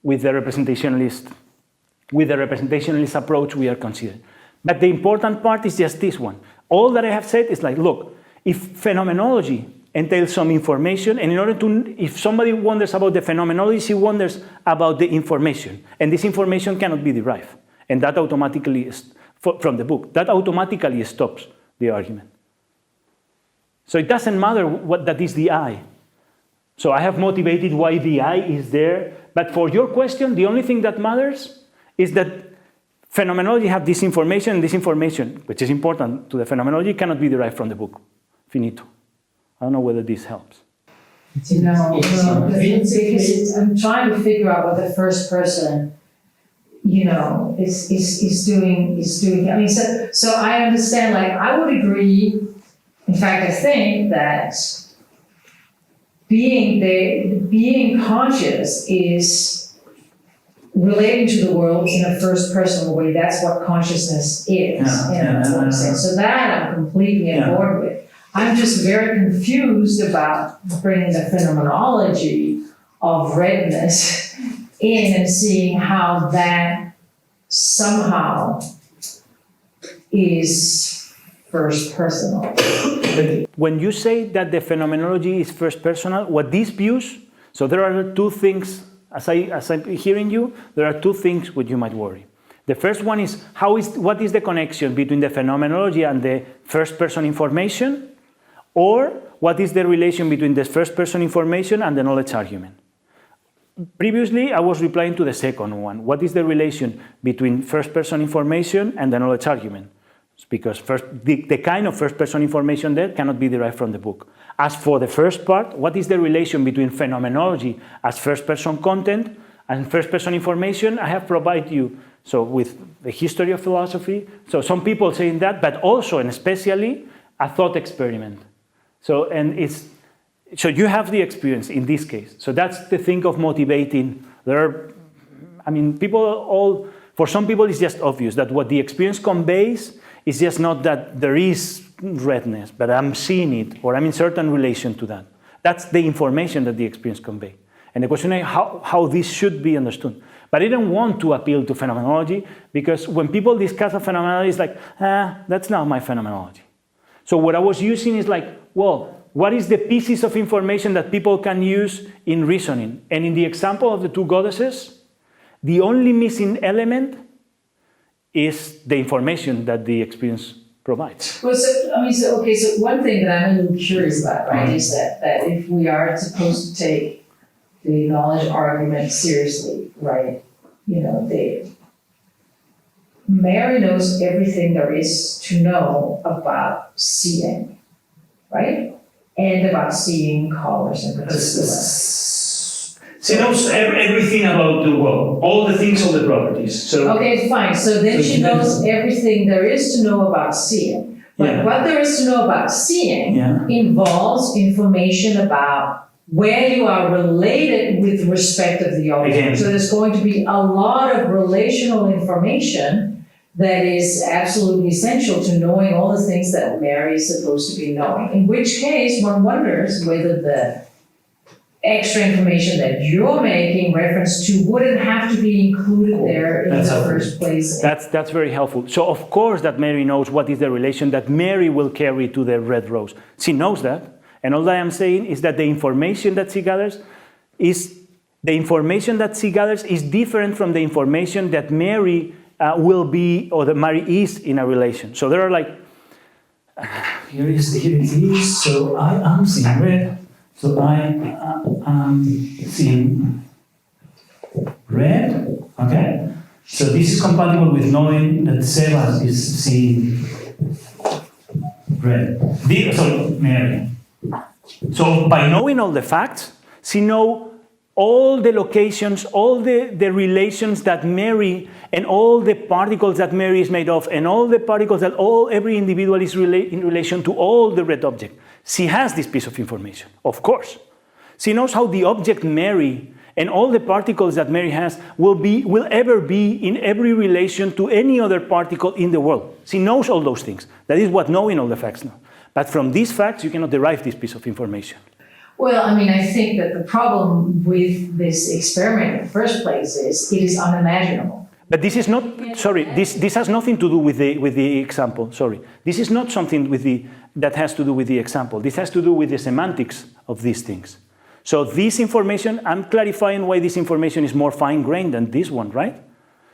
representationalist approach we are considering. But the important part is just this one. All that I have said is look, if phenomenology entails some information, and if somebody wonders about the phenomenology, she wonders about the information, and this information cannot be derived, and that automatically from the book, that automatically stops the argument. So it doesn't matter what that is the I. So I have motivated why the I is there, but for your question, the only thing that matters is that phenomenology have this information, and this information, which is important to the phenomenology, cannot be derived from the book. Finito. I don't know whether this helps. Because I'm trying to figure out what the first person, is doing. So I understand. I would agree. In fact, I think that being conscious is relating to the world in a first person way. That's what consciousness is. So that I'm completely on board with. I'm just very confused about bringing the phenomenology of redness in and seeing how that somehow is first personal. When you say that the phenomenology is first personal, what these views, so there are two things, as I'm hearing you, there are two things which you might worry. The first one is, what is the connection between the phenomenology and the first person information? Or what is the relation between the first person information and the knowledge argument? Previously, I was replying to the second one. What is the relation between first person information and the knowledge argument? Because the kind of first person information there cannot be derived from the book. As for the first part, what is the relation between phenomenology as first person content and first person information? I have provided you with the history of philosophy. So some people saying that, but also and especially a thought experiment. So you have the experience in this case. So that's the thing of motivating. For some people it's just obvious that what the experience conveys is just not that there is redness, but I'm seeing it, or I'm in certain relation to that. That's the information that the experience conveys. And the question is how this should be understood. But I don't want to appeal to phenomenology, because when people discuss a phenomenology, it's like, that's not my phenomenology. So what I was using is like, well, what is the pieces of information that people can use in reasoning? And in the example of the two goddesses, the only missing element is the information that the experience provides. Well, so one thing that I'm a little curious about, right, is that if we are supposed to take the knowledge argument seriously, right, Mary knows everything there is to know about seeing, right? And about seeing colors in particular. She knows everything about the world, all the things, all the properties. So okay, fine. So then she knows everything there is to know about seeing. But what there is to know about seeing involves information about where you are related with respect of the object. Again. So there's going to be a lot of relational information that is absolutely essential to knowing all the things that Mary is supposed to be knowing. In which case, one wonders whether the extra information that you're making reference to wouldn't have to be included there in the first place. That's very helpful. So of course that Mary knows what is the relation that Mary will carry to the red rose. She knows that. And all that I'm saying is that the information that she gathers is different from the information that Mary will be, or that Mary is in a relation. So there are like, here it is. So I am seeing red. So I am seeing red. Okay. So this is compatible with knowing that Sebas is seeing red. Mary. So by knowing all the facts, she knows all the locations, all the relations that Mary, and all the particles that Mary is made of, and all the particles that every individual is in relation to all the red object. She has this piece of information, of course. She knows how the object Mary and all the particles that Mary has will ever be in every relation to any other particle in the world. She knows all those things. That is what knowing all the facts know. But from these facts, you cannot derive this piece of information. Well, I think that the problem with this experiment in the first place is it is unimaginable. But this is not, sorry, this has nothing to do with the example, sorry. This is not something that has to do with the example. This has to do with the semantics of these things. So this information, I'm clarifying why this information is more fine-grained than this one, right?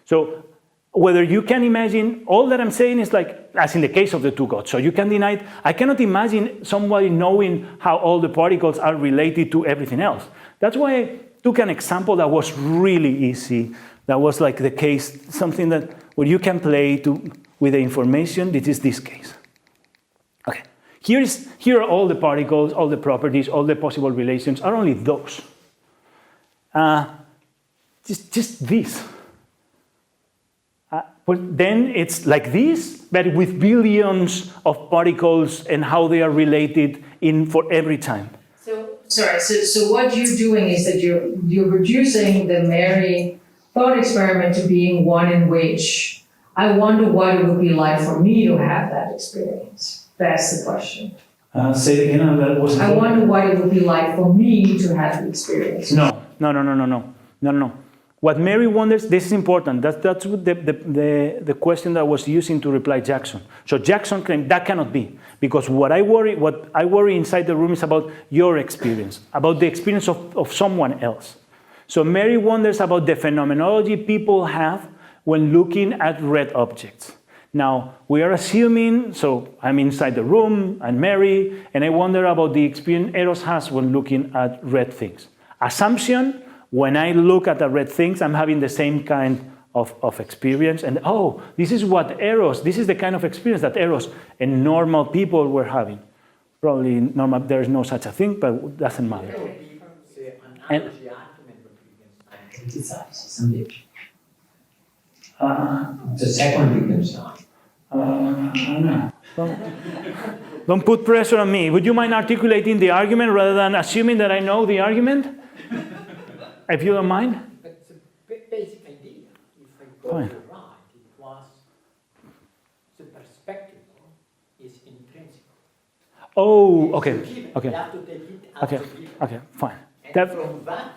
So whether you can imagine, all that I'm saying is like, as in the case of the two gods. So you can deny it. I cannot imagine somebody knowing how all the particles are related to everything else. That's why I took an example that was really easy. That was like the case, something that where you can play with the information. This is this case. Okay, here are all the particles, all the properties, all the possible relations. Are only those. Just this. But then it's like this, but with billions of particles and how they are related for every time. So what you're doing is that you're reducing the Mary thought experiment to being one in which I wonder what it would be like for me to have that experience. That's the question. Say it again. That was. I wonder what it would be like for me to have the experience. No. What Mary wonders, this is important. That's the question that was using to reply Jackson. So Jackson claimed that cannot be, because what I worry inside the room is about your experience, about the experience of someone else. So Mary wonders about the phenomenology people have when looking at red objects. Now, we are assuming, so I'm inside the room, and Mary, and I wonder about the experience Eros has when looking at red things. Assumption, when I look at the red things, I'm having the same kind of experience, and this is what Eros, this is the kind of experience that Eros and normal people were having. Probably normal, there is no such a thing, but it doesn't matter. And, The second Wittgenstein. Don't put pressure on me. Would you mind articulating the argument rather than assuming that I know the argument? If you don't mind? But the basic idea, if I got Fine. it right, it was the perspective is intrinsic. Oh, okay, Given. okay, You have to take it as okay, a given. okay, fine. And That, from that,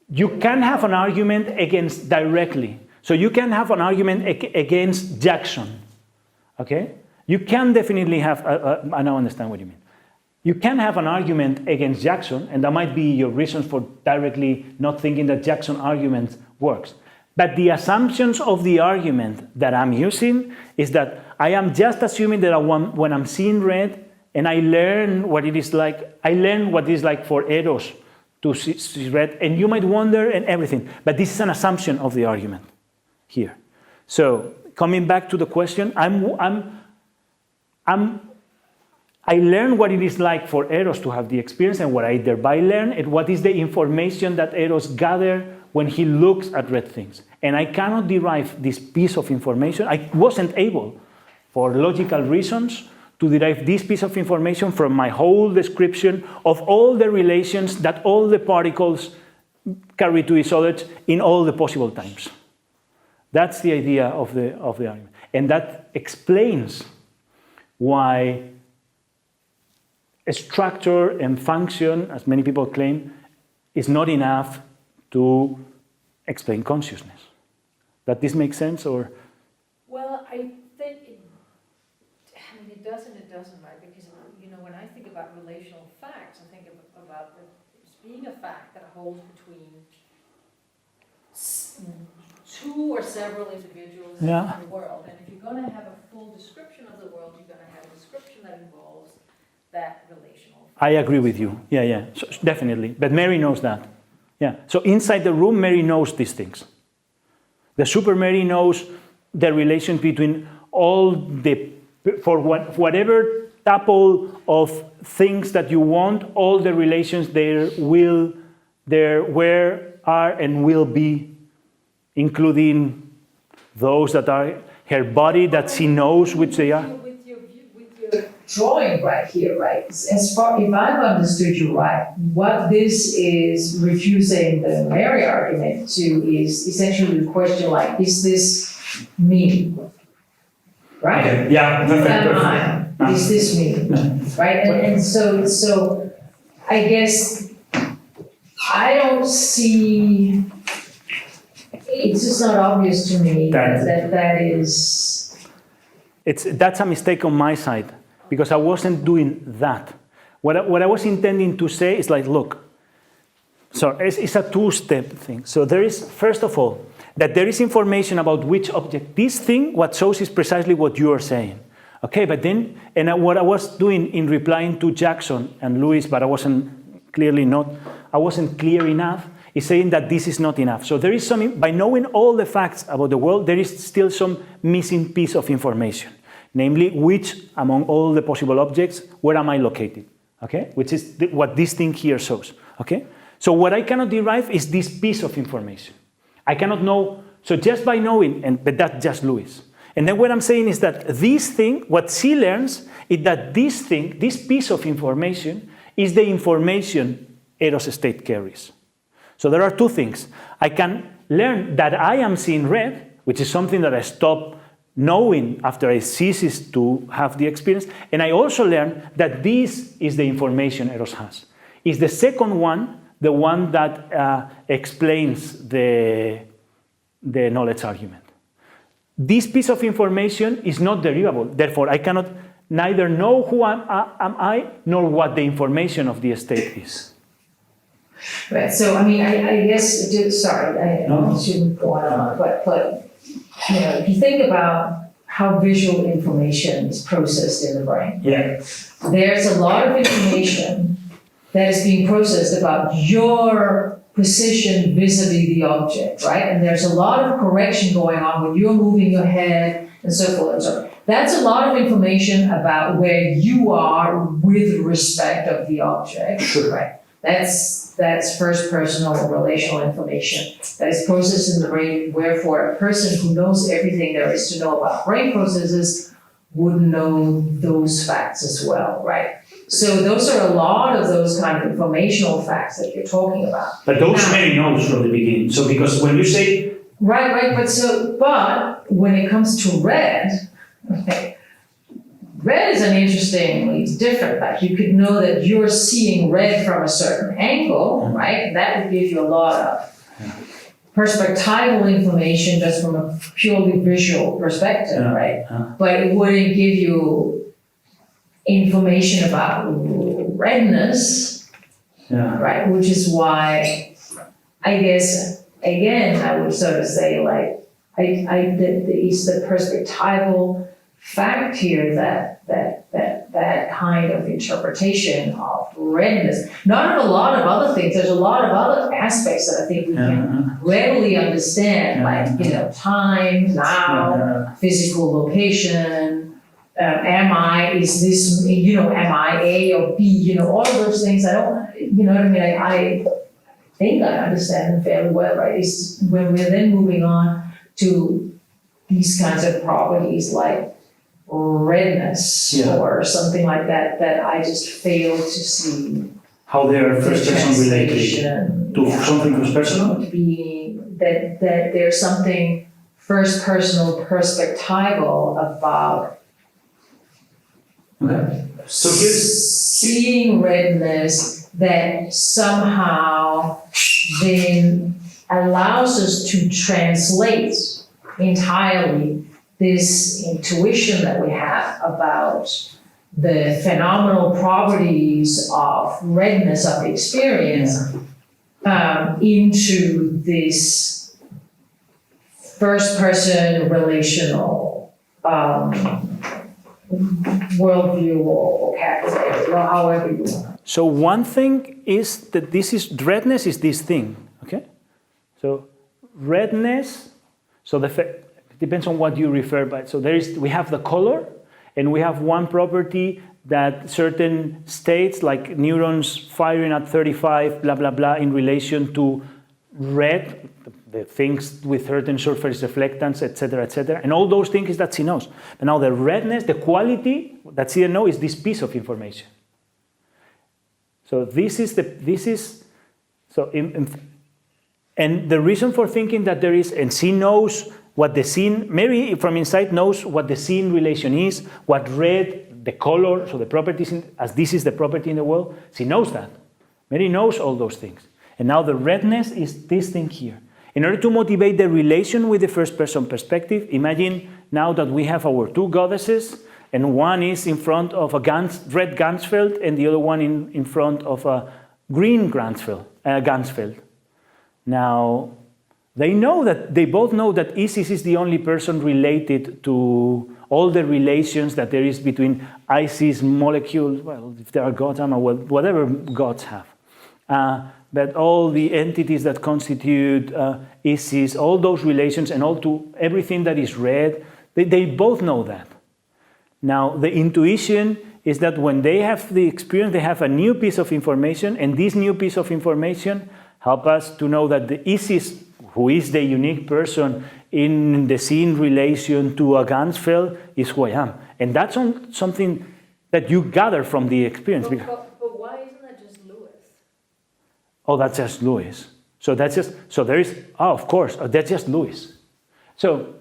you can have an argument against directly. So you can have an argument against Jackson, okay? You can definitely have, I now understand what you mean. You can have an argument against Jackson, and that might be your reasons for directly not thinking that Jackson argument works. But the assumptions of the argument that I'm using is that I am just assuming that when I'm seeing red and I learn what it is like, I learn what it is like for Eros to see red, and you might wonder and everything. But this is an assumption of the argument here. So coming back to the question, I learn what it is like for Eros to have the experience, and what I thereby learn is what is the information that Eros gathers when he looks at red things. And I cannot derive this piece of information. I wasn't able, for logical reasons, to derive this piece of information from my whole description of all the relations that all the particles carry to each other in all the possible times. That's the idea of the argument. And that explains why a structure and function, as many people claim, is not enough to explain consciousness. Does this make sense, or? Well, I think it does and it doesn't, right? Because, when I think about relational facts, I think about it being a fact that holds between two or several individuals in the world. And if you're going to have a full description of the world, you're going to have a description that involves that relational fact. I agree with you. Yeah. So, definitely. But Mary knows that. Yeah. So inside the room, Mary knows these things. The Super Mary knows the relation between all the, whatever tuple of things that you want, all the relations there were, are, and will be, including those that are her body, that she knows which they are. With your drawing right here, right? As far, if I've understood you right, what this is refusing the Mary argument to is essentially the question like, is this me? Right? Okay. Yeah. Who am I? Is this me? Right? And so I guess I don't see, it's just not obvious to me that is. That's a mistake on my side, because I wasn't doing that. What I was intending to say is like, look, so it's a two-step thing. So there is, first of all, that there is information about which object. This thing, what shows is precisely what you are saying. Okay, but then, and what I was doing in replying to Jackson and Lewis, but I wasn't clear enough, is saying that this is not enough. So there is some, by knowing all the facts about the world, there is still some missing piece of information. Namely, which among all the possible objects, where am I located? Okay, which is what this thing here shows. Okay, so what I cannot derive is this piece of information. I cannot know, so just by knowing, but that's just Lewis. And then what I'm saying is that this thing, what she learns, is that this thing, this piece of information, is the information Eros state carries. So there are two things. I can learn that I am seeing red, which is something that I stop knowing after I ceases to have the experience. And I also learn that this is the information Eros has. Is the second one, the one that explains the knowledge argument. This piece of information is not derivable. Therefore, I cannot neither know who am I, nor what the information of the state is. Right, so I mean, I guess, sorry, I shouldn't go on, but if you think about how visual information is processed in the brain, there's a lot of information that is being processed about your position vis-a-vis the object, right? And there's a lot of correction going on when you're moving your head and so forth and so on. That's a lot of information about where you are with respect of the object, right? That's first personal and relational information that is processed in the brain, wherefore a person who knows everything there is to know about brain processes would know those facts as well, right? So those are a lot of those kind of informational facts that you're talking about. But those Mary knows from the beginning. So because when you say... Right, but when it comes to red, okay, red is an interestingly different. Like you could know that you're seeing red from a certain angle, right? That would give you a lot of perspectival information just from a purely visual perspective, right? But it wouldn't give you information about redness, right? Which is why I guess again I would sort of say like it's the perspectival fact here that kind of interpretation of redness, not of a lot of other things. There's a lot of other aspects that I think we can readily understand, like time, now, physical location. Am I? Is this? Am I A or B? All of those things. I don't. You know what I mean? I think I understand them fairly well, right? It's when we're then moving on to these kinds of properties like redness or something like that I just fail to see how they are first person related to something first personal? Being that there's something first personal perspectival about So here's seeing redness that somehow then allows us to translate entirely this intuition that we have about the phenomenal properties of redness of experience into this first-person relational worldview or vocabulary, or however you want. So one thing is that redness is this thing, okay? So redness, so depends on what you refer by. So we have the color, and we have one property that certain states, like neurons firing at 35, blah, blah, blah, in relation to red, the things with certain surface reflectance, etc., and all those things that she knows. But now the redness, the quality that she knows is this piece of information. So and the reason for thinking that there is, and she knows what the scene, Mary from inside knows what the scene relation is, what red, the color, so the properties, as this is the property in the world, she knows that. Mary knows all those things. And now the redness is this thing here. In order to motivate the relation with the first person perspective, imagine now that we have our two goddesses, and one is in front of a red Ganzfeld, and the other one in front of a green Ganzfeld. Now, they both know that Isis is the only person related to all the relations that there is between Isis molecules, well, if there are gods, whatever gods have. But all the entities that constitute Isis, all those relations and everything that is red, they both know that. Now, the intuition is that when they have the experience, they have a new piece of information, and this new piece of information helps us to know that the Isis, who is the unique person in the scene relation to a Ganzfeld, is who I am. And that's something that you gather from the experience. But why isn't that just Lewis? Oh, that's just Lewis. Of course, that's just Lewis. So,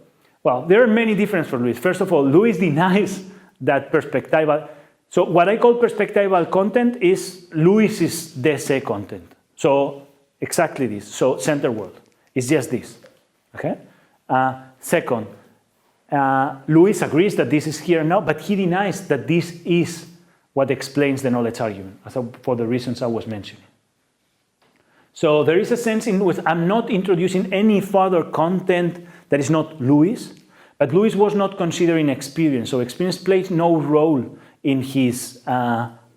well, there are many differences for Lewis. First of all, Lewis denies that perspectival. So what I call perspectival content is Lewis's DC content. So exactly this. So center world. It's just this. Okay? Second, Lewis agrees that this is here now, but he denies that this is what explains the knowledge argument, for the reasons I was mentioning. So there is a sense in which I'm not introducing any further content that is not Lewis, but Lewis was not considering experience, so experience plays no role in his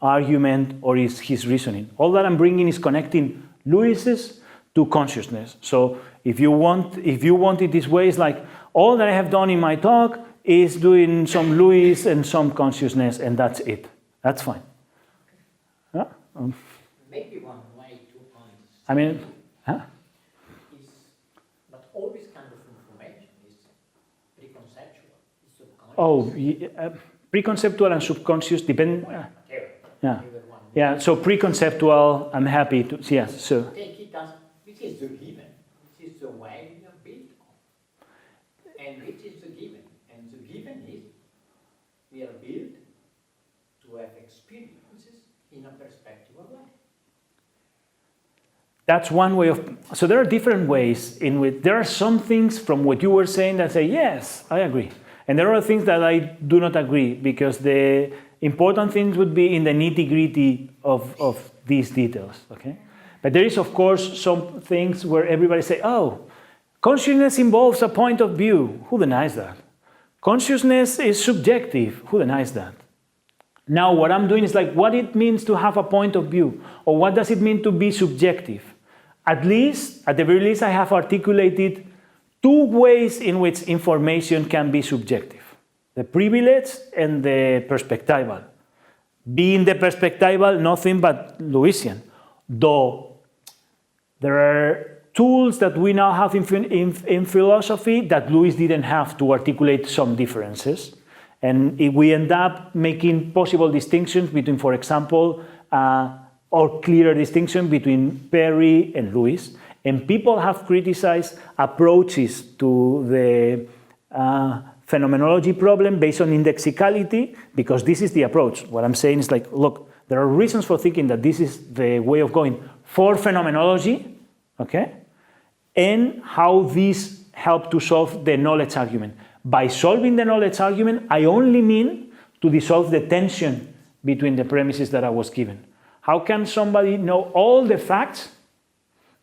argument or his reasoning. All that I'm bringing is connecting Lewis's to consciousness. So if you want it this way, it's like all that I have done in my talk is doing some Lewis and some consciousness, and that's it. That's fine. Yeah? Maybe one way to understand. I mean, Is not all this kind of information is preconceptual, it's subconscious. oh, preconceptual and subconscious depend. Yeah. Either one. Yeah. So preconceptual, I'm happy to. Yes. So. Take it as this is the given, this is the way we are built on. And it is the given. And the given is we are built That's one way of, so there are different ways in which, there are some things from what you were saying that say, yes, I agree. And there are things that I do not agree, because the important things would be in the nitty-gritty of these details, okay? But there is, of course, some things where everybody say, oh, consciousness involves a point of view. Who denies that? Consciousness is subjective. Who denies that? Now, what I'm doing is like, what it means to have a point of view, or what does it mean to be subjective? At least, at the very least, I have articulated two ways in which information can be subjective: the privileged and the perspectival. Being the perspectival, nothing but Lewisian, though there are tools that we now have in philosophy that Lewis didn't have to articulate some differences. And if we end up making possible distinctions between, for example, or clearer distinction between Perry and Lewis. And people have criticized approaches to the phenomenology problem based on indexicality, because this is the approach. What I'm saying is like, look, there are reasons for thinking that this is the way of going for phenomenology, okay? And how these help to solve the knowledge argument. By solving the knowledge argument, I only mean to dissolve the tension between the premises that I was given. How can somebody know all the facts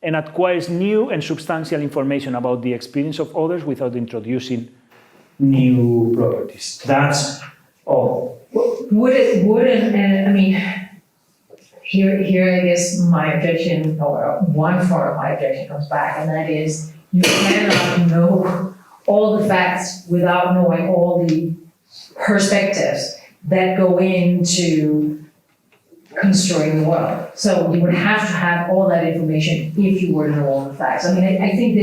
and acquires new and substantial information about the experience of others without introducing new properties? That's all. I mean, here I guess my objection, or one form of my objection comes back, and that is, you cannot know all the facts without knowing all the perspectives that go into construing the world. So you would have to have all that information if you were to know all the facts. I mean, I think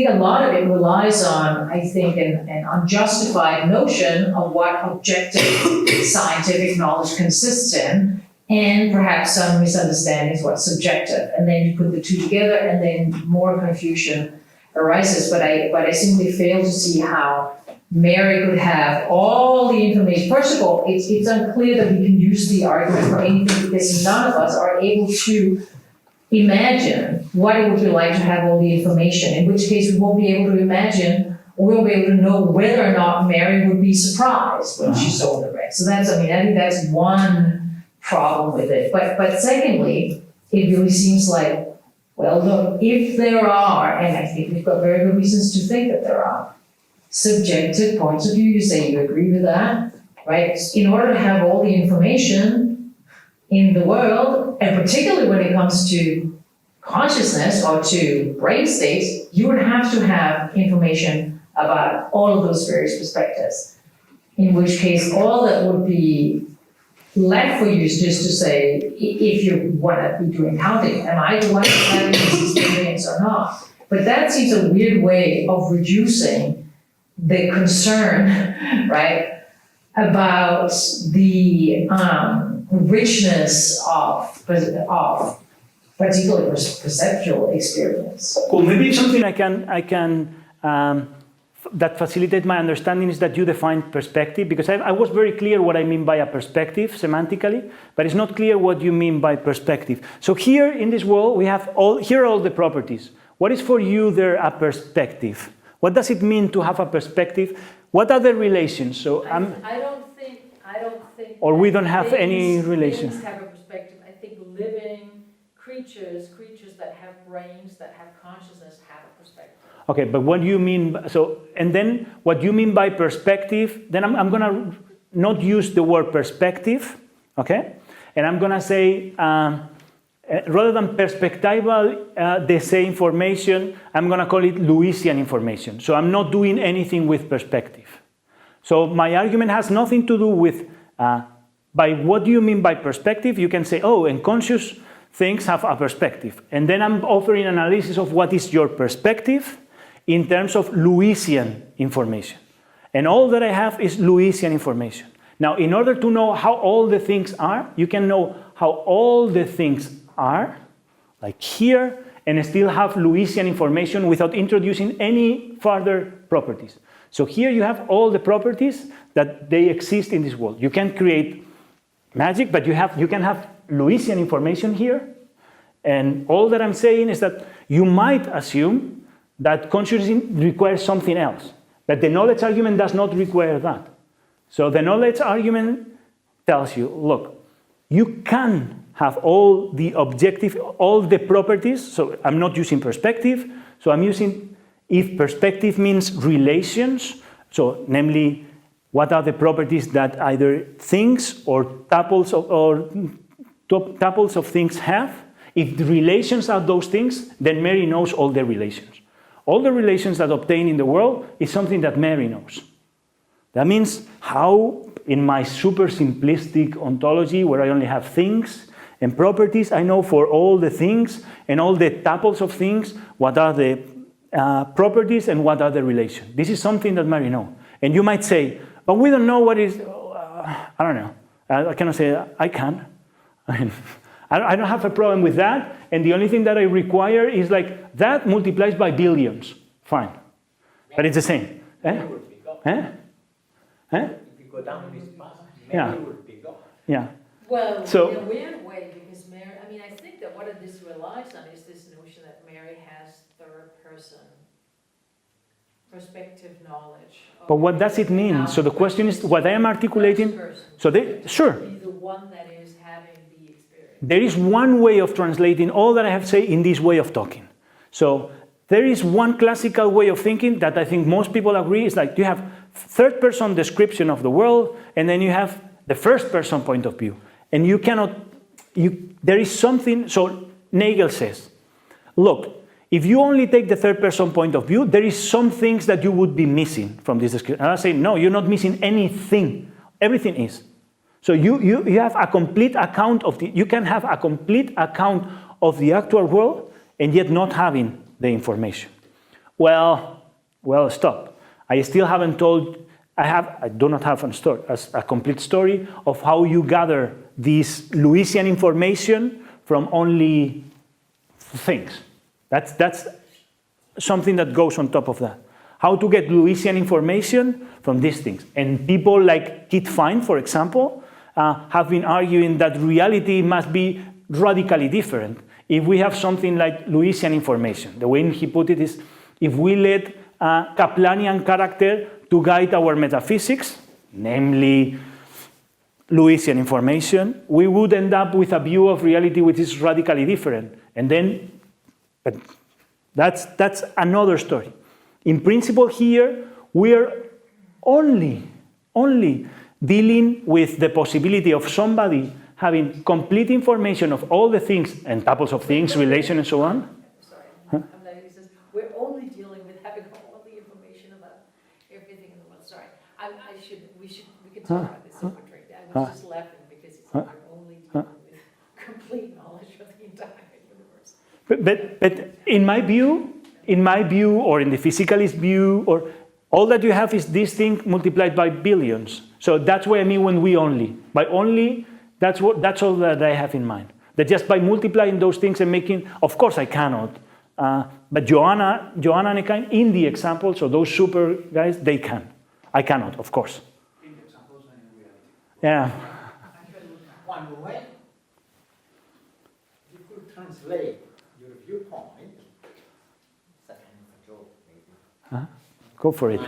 a lot of it relies on, an unjustified notion of what objective scientific knowledge consists in, and perhaps some misunderstandings what's subjective. And then you put the two together, and then more confusion arises. But I simply fail to see how Mary could have all the information. First of all, it's unclear that we can use the argument for anything, because none of us are able to imagine what it would be like to have all the information, in which case we won't be able to imagine, or we won't be able to know whether or not Mary would be surprised when she saw the red. So I think that's one problem with it. But secondly, it really seems like, well, look, if there are, and I think we've got very good reasons to think that there are, subjective points of view, you say you agree with that, right? In order to have all the information in the world, and particularly when it comes to consciousness or to brain states, you would have to have information about all of those various perspectives. In which case, all that would be left for you is just to say, if you want to be doing counting, am I the one having this experience or not? But that seems a weird way of reducing the concern, right, about the richness of particularly perceptual experience. Cool. Maybe something I can that facilitate my understanding is that you define perspective, because I was very clear what I mean by a perspective semantically, but it's not clear what you mean by perspective. So here in this world we have here are all the properties. What is for you there a perspective? What does it mean to have a perspective? What are the relations? So I don't think. Or we don't have any relations. Things have a perspective. I think living creatures that have brains, that have consciousness, have a perspective. Okay, but what do you mean? So, and then what you mean by perspective? Then I'm gonna not use the word perspective, okay? And I'm gonna say. Rather than perspectival, the same information, I'm going to call it Lewisian information. So I'm not doing anything with perspective. So my argument has nothing to do with, by what do you mean by perspective? You can say, oh, and conscious things have a perspective. And then I'm offering an analysis of what is your perspective in terms of Lewisian information. And all that I have is Lewisian information. Now, in order to know how all the things are, you can know how all the things are, like here, and still have Lewisian information without introducing any further properties. So here you have all the properties that they exist in this world. You can create magic, but you can have Lewisian information here, And all that I'm saying is that you might assume that consciousness requires something else, but the knowledge argument does not require that. So the knowledge argument tells you, look, you can have all the objective, all the properties. So I'm not using perspective. So I'm using, if perspective means relations, so namely, what are the properties that either things or tuples of things have? If the relations are those things, then Mary knows all the relations. All the relations that obtain in the world is something that Mary knows. That means how, in my super simplistic ontology, where I only have things and properties, I know for all the things and all the tuples of things, what are the properties and what are the relations. This is something that Mary knows. And you might say, but we don't know what is, I don't know. I cannot say, I can. I mean, I don't have a problem with that. And the only thing that I require is like, that multiplies by billions. Fine. But it's the same. Eh? Eh? Eh? If you go down this path, Yeah. Mary would be God. Yeah. Well, So- in a weird way, because Mary, I mean, I think that what this relies on is this notion that Mary has third person perspective knowledge. But what does it mean? So the question is, what I am articulating, so sure, Be the one that is having the experience. there is one way of translating all that I have said in this way of talking. So there is one classical way of thinking that I think most people agree is like you have third person description of the world, and then you have the first person point of view. And you cannot, there is something, so Nagel says, look, if you only take the third person point of view, there is some things that you would be missing from this description. And I say, no, you're not missing anything. Everything is. So you have a complete account of you can have a complete account of the actual world and yet not having the information. Well, stop. I still haven't told, I do not have a complete story of how you gather this Lewisian information from only things. That's something that goes on top of that. How to get Lewisian information from these things. And people like Kit Fine, for example, have been arguing that reality must be radically different. If we have something like Lewisian information, the way he put it is, if we let a Kaplanian character to guide our metaphysics, namely Lewisian information, we would end up with a view of reality which is radically different. And then, but that's another story. In principle here, we're only dealing with the possibility of somebody having complete information of all the things and tuples of things, relation and so on. Sorry, I'm like, he says, we're only dealing with having all the information about everything in the world. Sorry, we could talk about this over drink. I was just laughing because it's like we're only dealing with complete knowledge of the entire universe. But in my view, or in the physicalist view, or all that you have is this thing multiplied by billions. So that's what I mean when we only. By only, that's all that I have in mind. That just by multiplying those things and making, of course I cannot. But Joanna and Ekain, in the example, so those super guys, they can. I cannot, of course. In the examples and in reality. Yeah. One way, you could translate your viewpoint, it's a kind of a joke maybe. Go for it.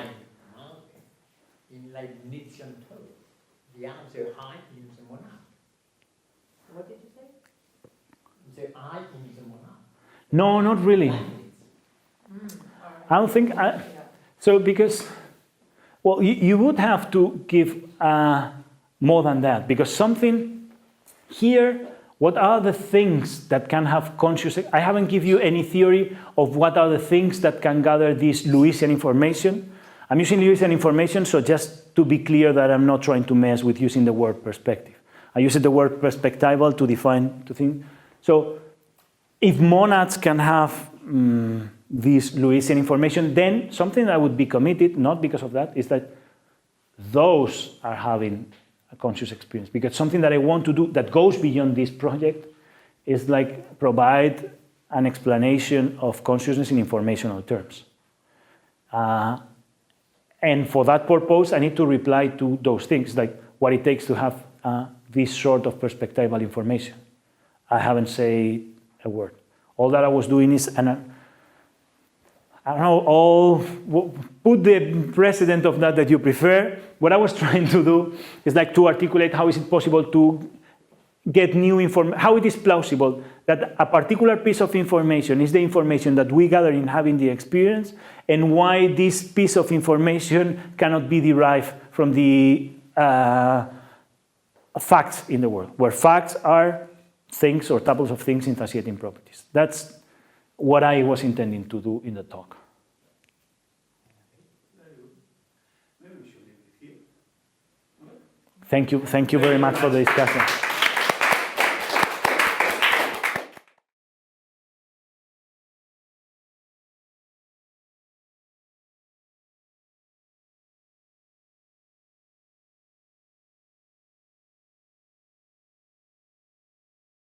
In Leibnizian code, the answer I in the monad. What did you say? The I in the monad. No, not really. I don't think, so because, well, you would have to give more than that, because something here, what are the things that can have conscious, I haven't given you any theory of what are the things that can gather this Lewisian information. I'm using Lewisian information, so just to be clear that I'm not trying to mess with using the word perspective. I use the word perspectival to define, to think. So if monads can have this Lewisian information, then something I would be committed, not because of that, is that those are having a conscious experience. Because something that I want to do that goes beyond this project is like provide an explanation of consciousness in informational terms. And for that purpose, I need to reply to those things, like what it takes to have this sort of perspectival information. I haven't said a word. All that I was doing is, I don't know, put the precedent of that you prefer. What I was trying to do is like to articulate how is it possible to get new information, how it is plausible that a particular piece of information is the information that we gather in having the experience, and why this piece of information cannot be derived from the facts in the world, where facts are things or tuples of things instantiating properties. That's what I was intending to do in the talk. Thank you very much for the discussion.